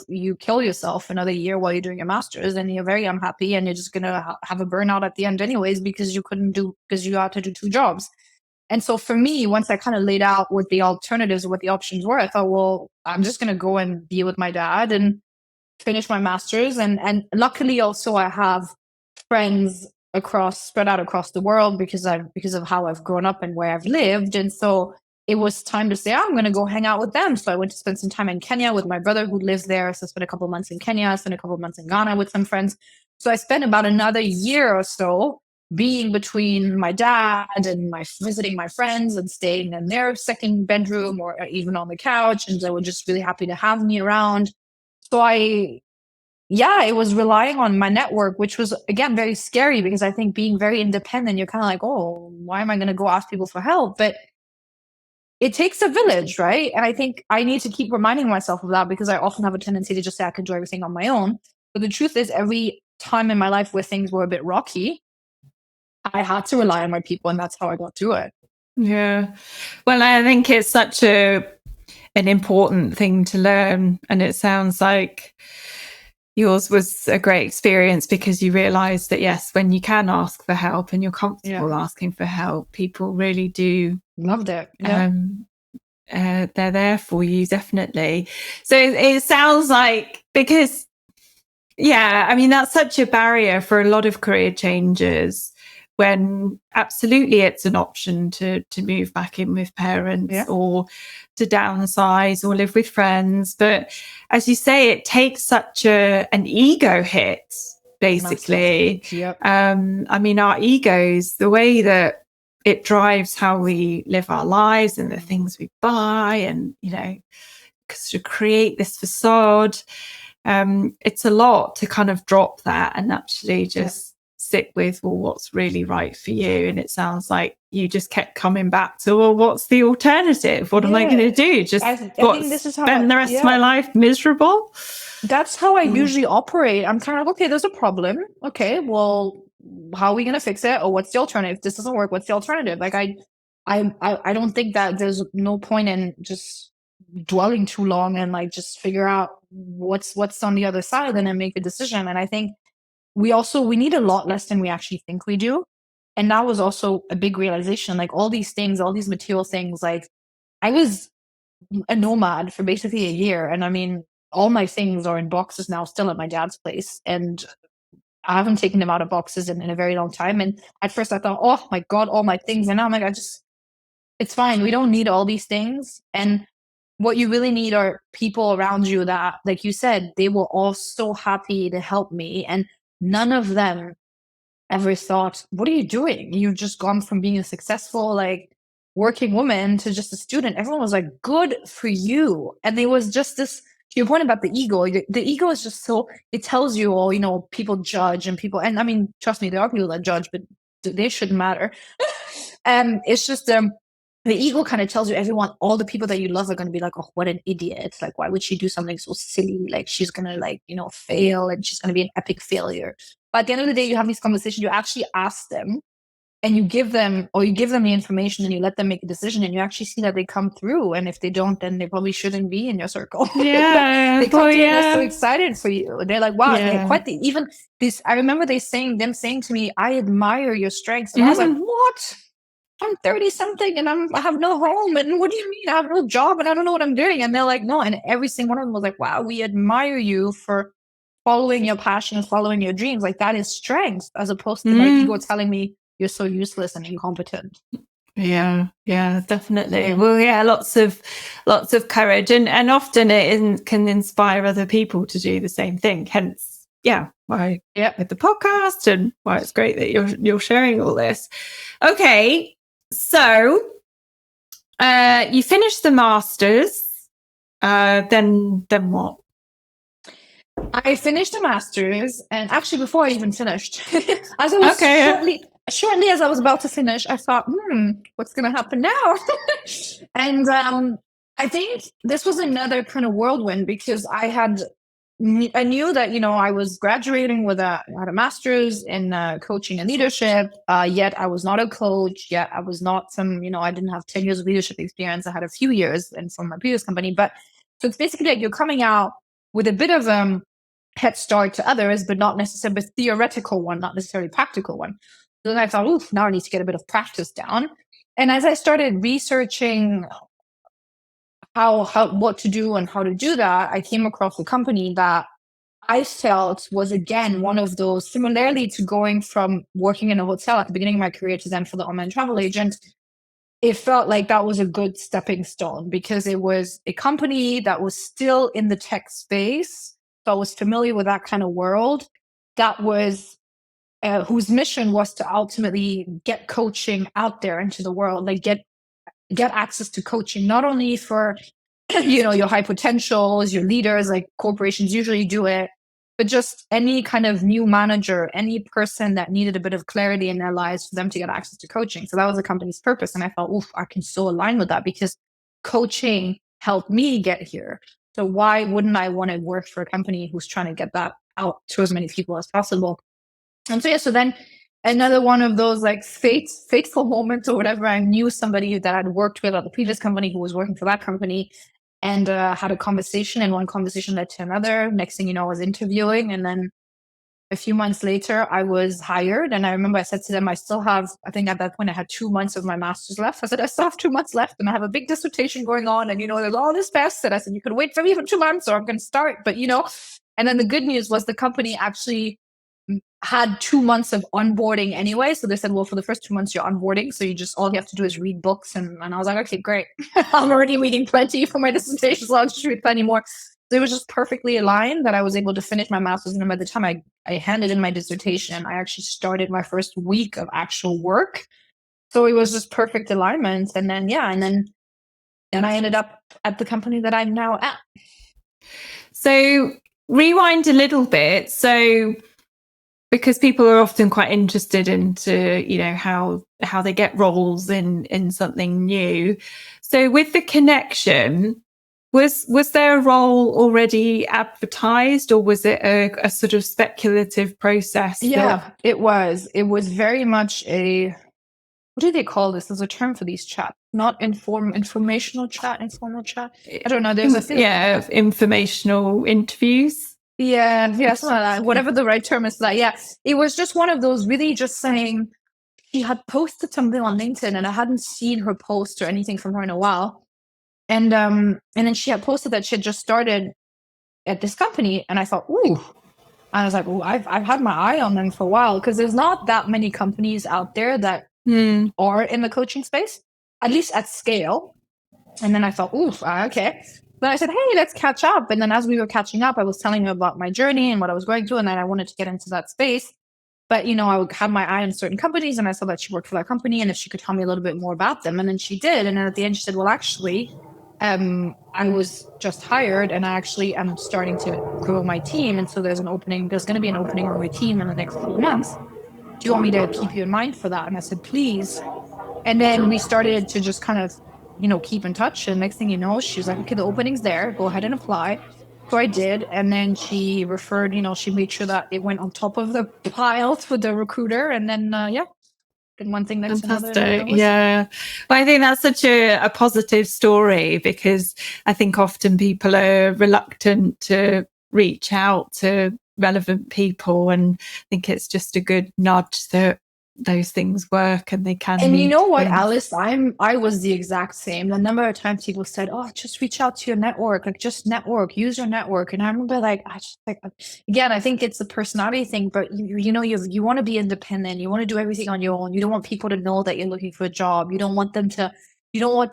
you kill yourself another year while you're doing your master's, and you're very unhappy, and you're just going to have a burnout at the end anyways, because you had to do 2 jobs. And so for me, once I kind of laid out what the alternatives, what the options were, I thought, well, I'm just going to go and be with my dad and finish my master's. And luckily also I have friends spread out across the world because of how I've grown up and where I've lived. And so it was time to say, I'm going to go hang out with them. So I went to spend some time in Kenya with my brother who lives there. So I spent a couple of months in Kenya, I spent a couple of months in Ghana with some friends. So I spent about another year or so being between my dad and visiting my friends and staying in their second bedroom or even on the couch. And they were just really happy to have me around. So it was relying on my network, which was, again, very scary because I think being very independent, you're kind of like, oh, why am I going to go ask people for help? But it takes a village, right? And I think I need to keep reminding myself of that because I often have a tendency to just say I can do everything on my own. But the truth is, every time in my life where things were a bit rocky, I had to rely on my people, and that's how I got through it. Yeah. Well, I think it's such an important thing to learn. And it sounds like yours was a great experience because you realized that, yes, when you can ask for help and you're comfortable asking for help, people really do. Loved it. They're there for you, definitely. So it sounds like, because, that's such a barrier for a lot of career changers, when absolutely it's an option to move back in with parents or to downsize or live with friends. But as you say, it takes such an ego hit, basically. Yep. Our egos, the way that it drives how we live our lives and the things we buy and, to create this facade, it's a lot to kind of drop that and actually just sit with, well, what's really right for you. And it sounds like you just kept coming back to, well, what's the alternative? What am I going to do? Just I think this is how spend the rest of my life miserable? That's how I usually operate. I'm kind of like, okay, there's a problem. Okay, well, how are we going to fix it? Or what's the alternative? If this doesn't work, what's the alternative? Like I don't think that there's no point in just dwelling too long and like just figure out what's on the other side and then make a decision. And I think we need a lot less than we actually think we do. And that was also a big realization, like all these things, all these material things, like I was a nomad for basically a year. And all my things are in boxes now, still at my dad's place. And I haven't taken them out of boxes in a very long time. And at first I thought, oh my God, all my things. And now I'm like, it's fine. We don't need all these things. And what you really need are people around you that, like you said, they were all so happy to help me. And none of them ever thought, what are you doing? You've just gone from being a successful, like, working woman to just a student. Everyone was like, good for you. And there was just this your point about the ego is just so, it tells you, all, people judge and people, and I mean, trust me, there are people that judge, but they shouldn't matter. It's just, the ego kind of tells you all the people that you love are going to be like, oh, what an idiot. Like, why would she do something so silly? Like, she's going to fail, and she's going to be an epic failure. But at the end of the day, you have these conversations, you actually ask them, and you give them the information, and you let them make a decision, and you actually see that they come through. And if they don't, then they probably shouldn't be in your circle. Yeah. They come through and they're so excited for you. They're like, wow, they're quite even this. I remember them saying to me, I admire your strengths. And I was like, what? I'm 30 something and I have no home. And what do you mean? I have no job and I don't know what I'm doing. And they're like, no. And every single one of them was like, wow, we admire you for following your passion and following your dreams. Like, that is strength, as opposed to my ego telling me you're so useless and incompetent. Yeah, definitely. Well, yeah, lots of courage, and often it can inspire other people to do the same thing. Hence, why with the podcast, and why it's great that you're sharing all this. Okay, so you finished the masters. Then what? I finished the masters, and actually, before I even finished, as I was shortly as I was about to finish, I thought, what's going to happen now? And I think this was another kind of whirlwind, because I knew that, I was graduating with I had a master's in coaching and leadership, yet I was not a coach, yet I was not I didn't have 10 years of leadership experience. I had a few years and from my previous company. But so it's basically like you're coming out with a bit of head start to others, but not necessarily a theoretical one, not necessarily a practical one. So then I thought, now I need to get a bit of practice down. And as I started researching what to do and how to do that, I came across a company that I felt was, again, one of those, similarly to going from working in a hotel at the beginning of my career to then for the online travel agent, it felt like that was a good stepping stone, because it was a company that was still in the tech space, so I was familiar with that kind of world, that was whose mission was to ultimately get coaching out there into the world, like get access to coaching, not only for your high potentials, your leaders, like corporations usually do it, but just any kind of new manager, any person that needed a bit of clarity in their lives, for them to get access to coaching. So that was the company's purpose. And I felt, I can so align with that, because coaching helped me get here. So why wouldn't I want to work for a company who's trying to get that out to as many people as possible? And so then another one of those like fateful moments or whatever, I knew somebody that I'd worked with at the previous company who was working for that company, and had a conversation, and one conversation led to another. Next thing you know, I was interviewing, and then a few months later, I was hired. And I remember I said to them, I think at that point I had 2 months of my master's left. I said, I still have 2 months left, and I have a big dissertation going on, and there's all this mess. And I said, you could wait for me for 2 months, or I'm going to start. But and then the good news was the company actually had 2 months of onboarding anyway. So they said, well, for the first 2 months you're onboarding, so all you have to do is read books. And I was like, okay, great. I'm already reading plenty for my dissertation, so I'll just read plenty more. So it was just perfectly aligned that I was able to finish my master's. And by the time I handed in my dissertation, I actually started my first week of actual work. So it was just perfect alignment. And then I ended up at the company that I'm now at. So rewind a little bit. So because people are often quite interested into, how they get roles in something new. So with the connection, was there a role already advertised, or was it a sort of speculative process? Yeah, it was. It was very much what do they call this? There's a term for these chats, not informational chat, informal chat. I don't know. There's informational interviews. Yeah, something like that. Whatever the right term is for that. Yeah, it was just one of those, really just saying, she had posted something on LinkedIn, and I hadn't seen her post or anything from her in a while. And then she had posted that she had just started at this company, and I thought, ooh. And I was like, oh, I've had my eye on them for a while, because there's not that many companies out there that are in the coaching space, at least at scale. And then I thought, ooh, okay. Then I said, hey, let's catch up. And then as we were catching up, I was telling her about my journey and what I was going through, and then I wanted to get into that space. But, I had my eye on certain companies, and I saw that she worked for that company, and if she could tell me a little bit more about them. And then she did. And then at the end, she said, well, actually, I was just hired and I actually am starting to grow my team. And so there's going to be an opening on my team in the next few months. Do you want me to keep you in mind for that? And I said, please. And then we started to just kind of, keep in touch. And next thing you know, she was like, okay, the opening's there. Go ahead and apply. So I did. And then she referred, she made sure that it went on top of the piles with the recruiter. And then, and one thing next to another. Fantastic. Yeah. But I think that's such a positive story, because I think often people are reluctant to reach out to relevant people, and I think it's just a good nudge that those things work and they can. And you know what, Alice, I was the exact same. The number of times people said, oh, just reach out to your network, like just network, use your network. And I remember again, I think it's a personality thing, but you want to be independent. You want to do everything on your own. You don't want people to know that you're looking for a job. You don't want to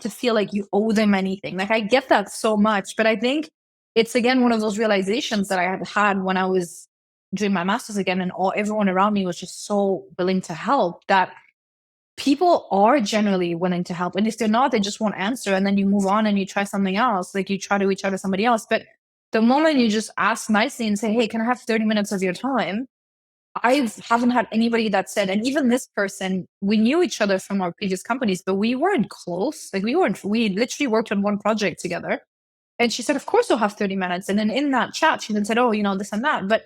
feel like you owe them anything. Like, I get that so much, but I think it's, again, one of those realizations that I had when I was doing my master's again, and everyone around me was just so willing to help, that people are generally willing to help. And if they're not, they just won't answer. And then you move on and you try something else. Like, you try to reach out to somebody else. But the moment you just ask nicely and say, hey, can I have 30 minutes of your time? I haven't had anybody that said, and even this person, we knew each other from our previous companies, but we weren't close. Like, we literally worked on one project together. And she said, of course you'll have 30 minutes. And then in that chat, she then said, oh, this and that. But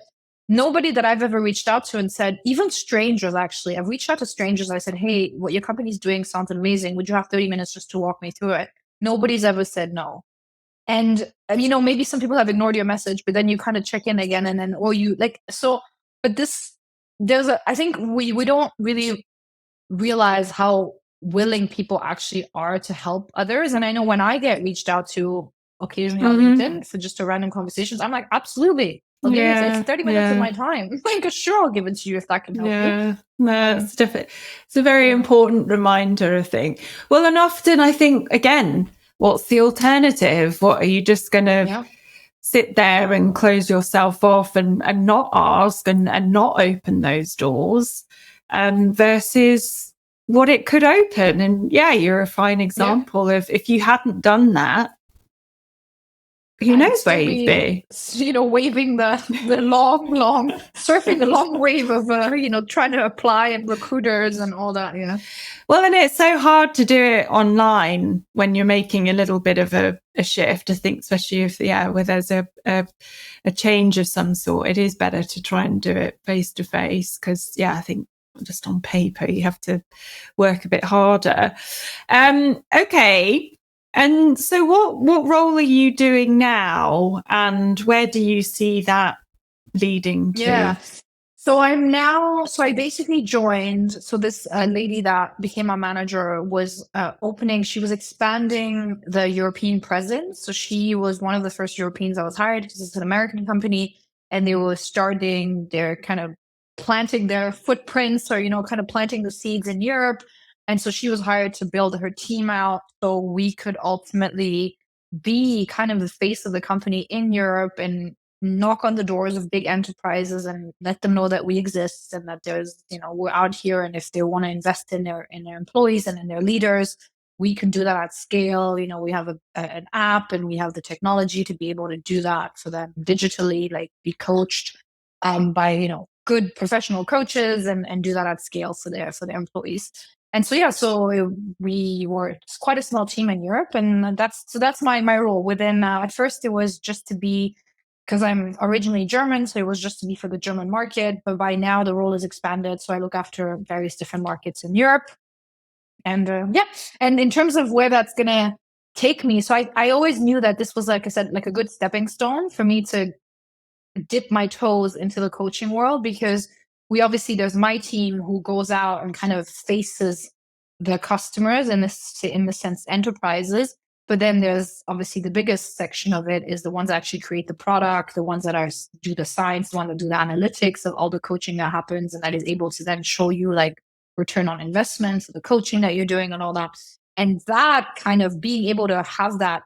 nobody that I've ever reached out to and said, even strangers, actually, I've reached out to strangers. I said, hey, what your company's doing sounds amazing. Would you have 30 minutes just to walk me through it? Nobody's ever said no. And, maybe some people have ignored your message, but then you kind of check in again. And then, I think we don't really realize how willing people actually are to help others. And I know when I get reached out to occasionally on LinkedIn for just a random conversations, I'm like, absolutely. It's 30 minutes of my time. Like, sure, I'll give it to you if that can help you. No, it's different. It's a very important reminder, I think. Well, and often I think, again, what's the alternative? What are you just going to sit there and close yourself off and not ask and not open those doors, versus what it could open? And you're a fine example of, if you hadn't done that, who knows where you'd be? Waving the long, surfing the long wave of, trying to apply and recruiters and all that, Well, and it's so hard to do it online when you're making a little bit of a shift. I think, especially if, where there's a change of some sort, it is better to try and do it face to face, because, I think just on paper, you have to work a bit harder. Okay. And so what role are you doing now, and where do you see that leading to? Yeah. So I basically joined. So this lady that became my manager was she was expanding the European presence. So she was one of the first Europeans that was hired, because it's an American company, and they were starting their kind of planting their footprints, or, kind of planting the seeds in Europe. And so she was hired to build her team out so we could ultimately be kind of the face of the company in Europe and knock on the doors of big enterprises and let them know that we exist and that there's, we're out here. And if they want to invest in their employees and in their leaders, we can do that at scale. We have an app, and we have the technology to be able to do that for them digitally, like be coached by, good professional coaches, and do that at scale for their employees. And so we were quite a small team in Europe, and that's my role within. At first, it was just to be, because I'm originally German, so it was just to be for the German market. But by now, the role is expanded, so I look after various different markets in Europe. And and in terms of where that's gonna take me, so I always knew that this was, like I said, like a good stepping stone for me to dip my toes into the coaching world, because there's my team who goes out and kind of faces the customers, in the sense enterprises. But then there's obviously the biggest section of it is the ones that actually create the product, the ones that do the science, the ones that do the analytics of all the coaching that happens, and that is able to then show you like return on investments, the coaching that you're doing and all that. And that kind of being able to have that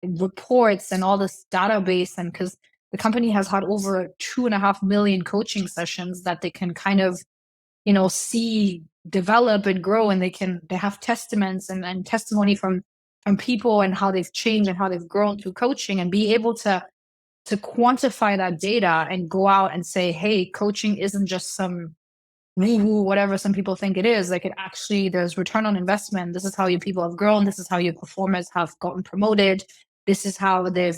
reports and all this database, and because the company has had over 2.5 million coaching sessions that they can kind of, see develop and grow, and they have testaments and testimony from people and how they've changed and how they've grown through coaching, and be able to quantify that data and go out and say, hey, coaching isn't just some woo whatever some people think it is. Like, it actually, there's return on investment. This is how your people have grown. This is how your performers have gotten promoted. This is how they've,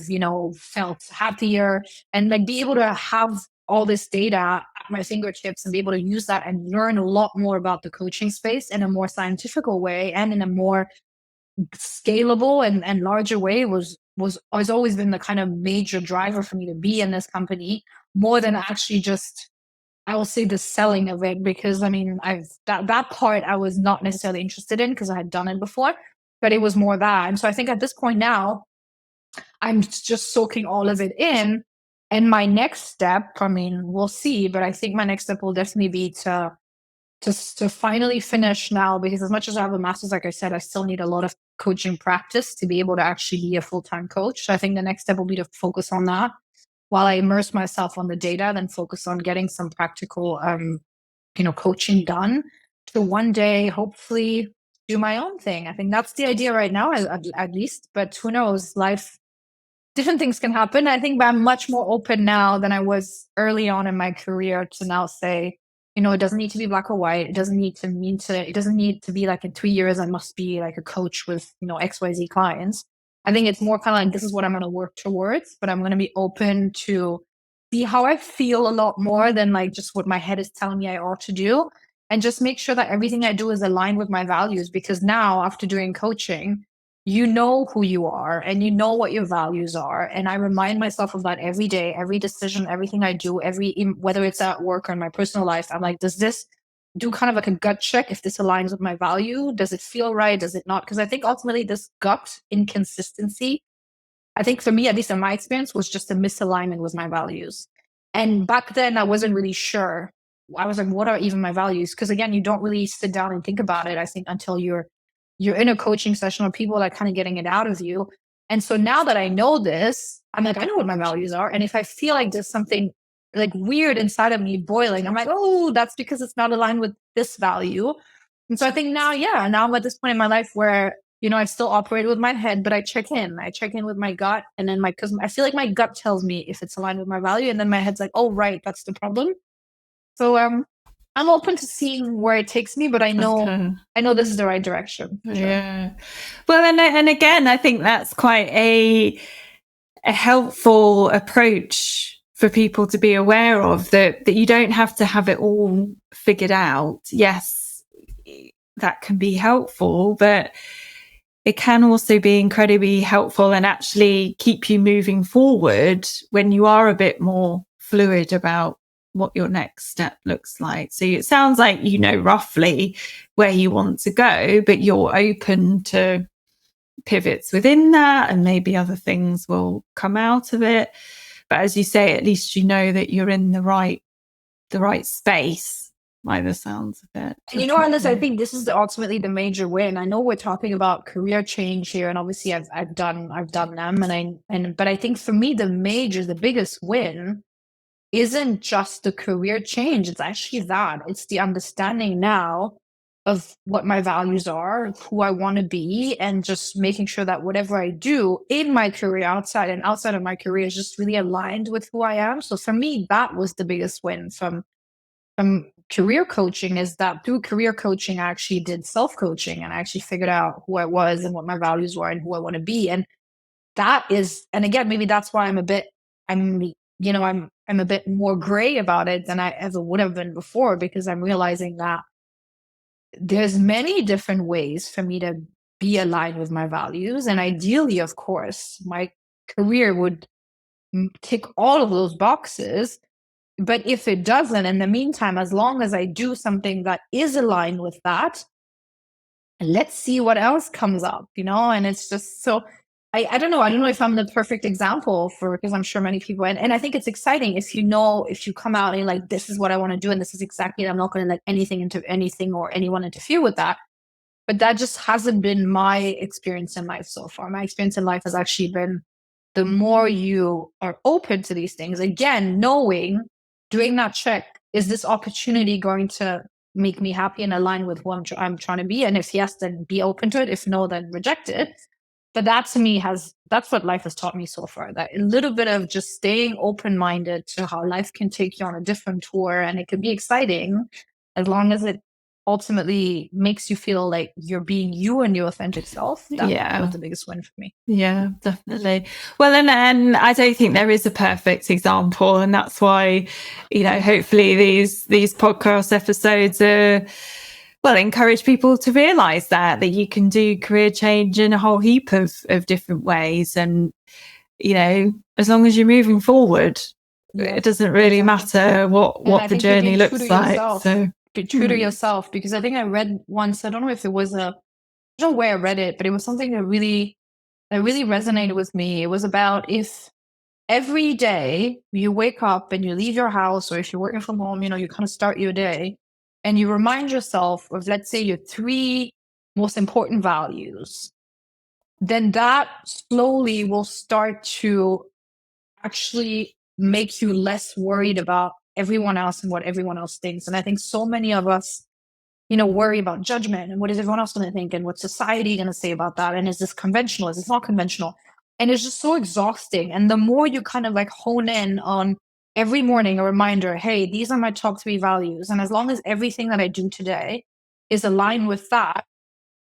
felt happier. And like, be able to have all this data at my fingertips and be able to use that and learn a lot more about the coaching space in a more scientific way and in a more scalable and larger way has always been the kind of major driver for me to be in this company, more than actually just, I will say, the selling of it. Because I mean, that part I was not necessarily interested in because I had done it before, but it was more that. And so I think at this point now, I'm just soaking all of it in. And my next step, I mean, we'll see, but I think my next step will definitely be to finally finish now, because as much as I have a master's, like I said, I still need a lot of coaching practice to be able to actually be a full-time coach. So I think the next step will be to focus on that while I immerse myself on the data, then focus on getting some practical, coaching done to one day, hopefully, do my own thing. I think that's the idea right now, at least, but who knows, life, different things can happen. I think I'm much more open now than I was early on in my career to now say, it doesn't need to be black or white. It doesn't need to be like in 3 years, I must be like a coach with, XYZ clients. I think it's more kind of like, this is what I'm going to work towards, but I'm going to be open to see how I feel a lot more than like just what my head is telling me I ought to do. And just make sure that everything I do is aligned with my values. Because now, after doing coaching, you know who you are and you know what your values are. And I remind myself of that every day, every decision, everything I do, whether it's at work or in my personal life. I'm like, does this do kind of like a gut check if this aligns with my value? Does it feel right? Does it not? Because I think ultimately this gut inconsistency, I think for me, at least in my experience, was just a misalignment with my values. And back then I wasn't really sure. I was like, what are even my values? Because again, you don't really sit down and think about it, I think, until you're in a coaching session or people are kind of getting it out of you. And so now that I know this, I'm like, I know what my values are. And if I feel like there's something like weird inside of me boiling, I'm like, oh, that's because it's not aligned with this value. And so I think now I'm at this point in my life where, I still operate with my head, but I check in with my gut. And then because I feel like my gut tells me if it's aligned with my value. And then my head's like, oh, right, that's the problem. So, I'm open to seeing where it takes me, but I know this is the right direction. Sure. Yeah. Well, and again, I think that's quite a helpful approach for people to be aware of, that you don't have to have it all figured out. Yes, that can be helpful, but it can also be incredibly helpful and actually keep you moving forward when you are a bit more fluid about what your next step looks like. So it sounds like you know roughly where you want to go, but you're open to pivots within that, and maybe other things will come out of it. But as you say, at least you know that you're in the right space by the sounds of it. And Alice, I think this is ultimately the major win. I know we're talking about career change here, and obviously I've done them, but I think for me the biggest win isn't just the career change. It's actually that. It's the understanding now of what my values are, who I want to be, and just making sure that whatever I do in my career, outside of my career, is just really aligned with who I am. So for me, that was the biggest win from career coaching, is that through career coaching, I actually did self-coaching and I actually figured out who I was and what my values were and who I want to be. And that is, and again, maybe that's why I'm a bit more gray about it than I ever would have been before, because I'm realizing that there's many different ways for me to be aligned with my values. And ideally, of course, my career would tick all of those boxes. But if it doesn't, in the meantime, as long as I do something that is aligned with that, let's see what else comes up, and it's just so, I don't know. I don't know if I'm the perfect example because I'm sure many people, and I think it's exciting if you come out and like, this is what I want to do, and this is exactly, I'm not going to let anything or anyone interfere with that. But that just hasn't been my experience in life so far. My experience in life has actually been, the more you are open to these things, again, doing that check, is this opportunity going to make me happy and align with who I'm trying to be? And if yes, then be open to it. If no, then reject it. But that to me that's what life has taught me so far. That a little bit of just staying open-minded to how life can take you on a different tour, and it can be exciting as long as it ultimately makes you feel like you're being you and your authentic self. That was the biggest win for me. Yeah, definitely. Well, and I don't think there is a perfect example, and that's why, hopefully these podcast episodes encourage people to realize that you can do career change in a whole heap of different ways, and as long as you're moving forward, it doesn't really matter what the journey looks like. So be true to yourself, because I think I read once, I don't know if it was I don't know where I read it, but it was something that really resonated with me. It was about, if every day you wake up and you leave your house, or if you're working from home, you kind of start your day and you remind yourself of, let's say, your 3 most important values, then that slowly will start to actually make you less worried about everyone else and what everyone else thinks. And I think so many of us, worry about judgment and what is everyone else going to think and what's society going to say about that. And is this conventional? Is this not conventional? And it's just so exhausting. And the more you kind of like hone in on every morning a reminder, hey, these are my top 3 values. And as long as everything that I do today is aligned with that,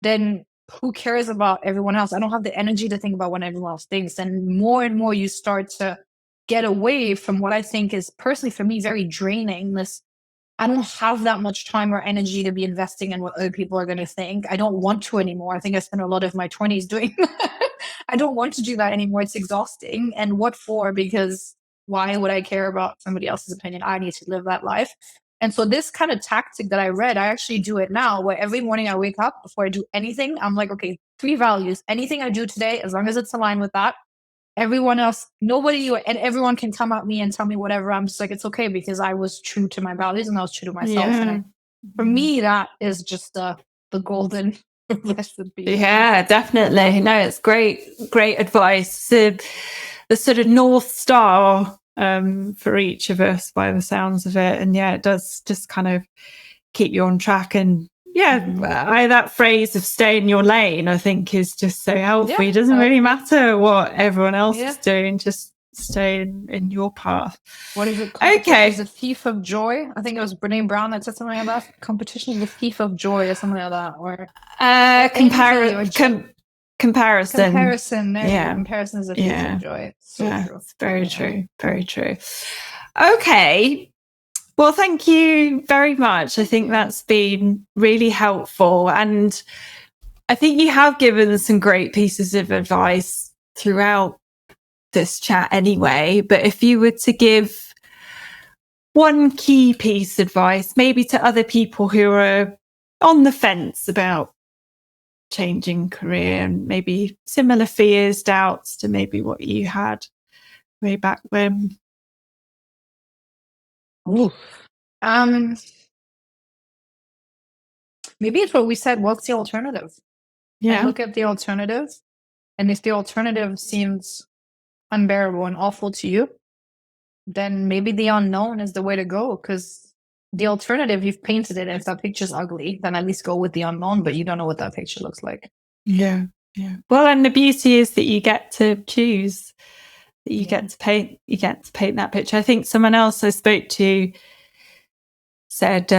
then who cares about everyone else? I don't have the energy to think about what everyone else thinks. And more you start to get away from what I think is, personally for me, very draining. I don't have that much time or energy to be investing in what other people are going to think. I don't want to anymore. I think I spent a lot of my 20s doing that. I don't want to do that anymore. It's exhausting. And what for? Because why would I care about somebody else's opinion? I need to live that life. And so this kind of tactic that I read, I actually do it now, where every morning I wake up, before I do anything, I'm like, okay, 3 values. Anything I do today, as long as it's aligned with that, everyone else, and everyone can come at me and tell me whatever. I'm just like, it's okay, because I was true to my values and I was true to myself. Yeah. And for me, that is just the golden recipe. Yeah, definitely. No, it's great advice. The sort of North Star for each of us, by the sounds of it. And yeah, it does just kind of keep you on track. And that phrase of stay in your lane, I think, is just so helpful. It doesn't really matter what everyone else is doing, just stay in your path. What is it? Okay. Is a thief of joy? I think it was Brene Brown that said something like that. Competition is a thief of joy, or something like that. Or comparison. Comparison. Comparison is a thief of joy. So true. It's very true. Very true. Okay. Well, thank you very much. I think that's been really helpful. And I think you have given some great pieces of advice throughout this chat anyway. But if you were to give one key piece of advice, maybe to other people who are on the fence about changing career, and maybe similar fears, doubts to maybe what you had way back when. Maybe it's what we said. What's the alternative? Yeah. And look at the alternative. And if the alternative seems unbearable and awful to you, then maybe the unknown is the way to go. Because the alternative, you've painted it. If that picture's ugly, then at least go with the unknown, but you don't know what that picture looks like. Yeah. Well, and the beauty is that you get to choose, that you get to paint that picture. I think someone else I spoke to said,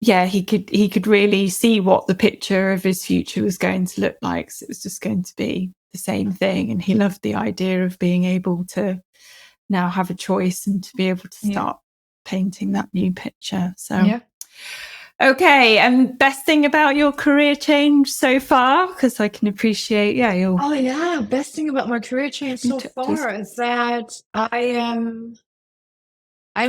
he could really see what the picture of his future was going to look like. So it was just going to be the same thing. And he loved the idea of being able to now have a choice and to be able to start painting that new picture. So, okay. And best thing about your career change so far? Because I can appreciate, best thing about my career change so far is that I'm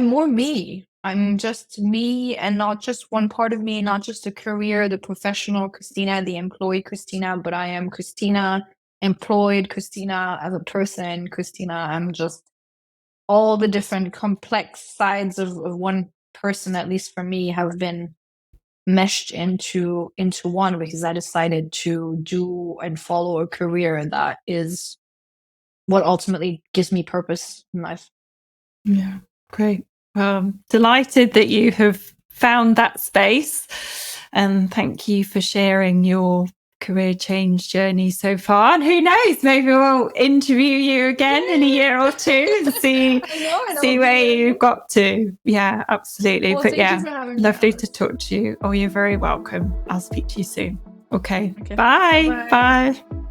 more me. I'm just me, and not just one part of me, not just a career, the professional Christina, the employee Christina, but I am Christina, employed Christina, as a person Christina. I'm just all the different complex sides of one person, at least for me, have been meshed into one, because I decided to do and follow a career that is what ultimately gives me purpose in life. Yeah, great. Delighted that you have found that space, and thank you for sharing your career change journey so far. And who knows, maybe we'll interview you again in a year or two and see where you've got to. Yeah, absolutely. Well, but thank you for having me, lovely Alice. to talk to you. Oh, you're very welcome. I'll speak to you soon. Okay. Bye. Bye.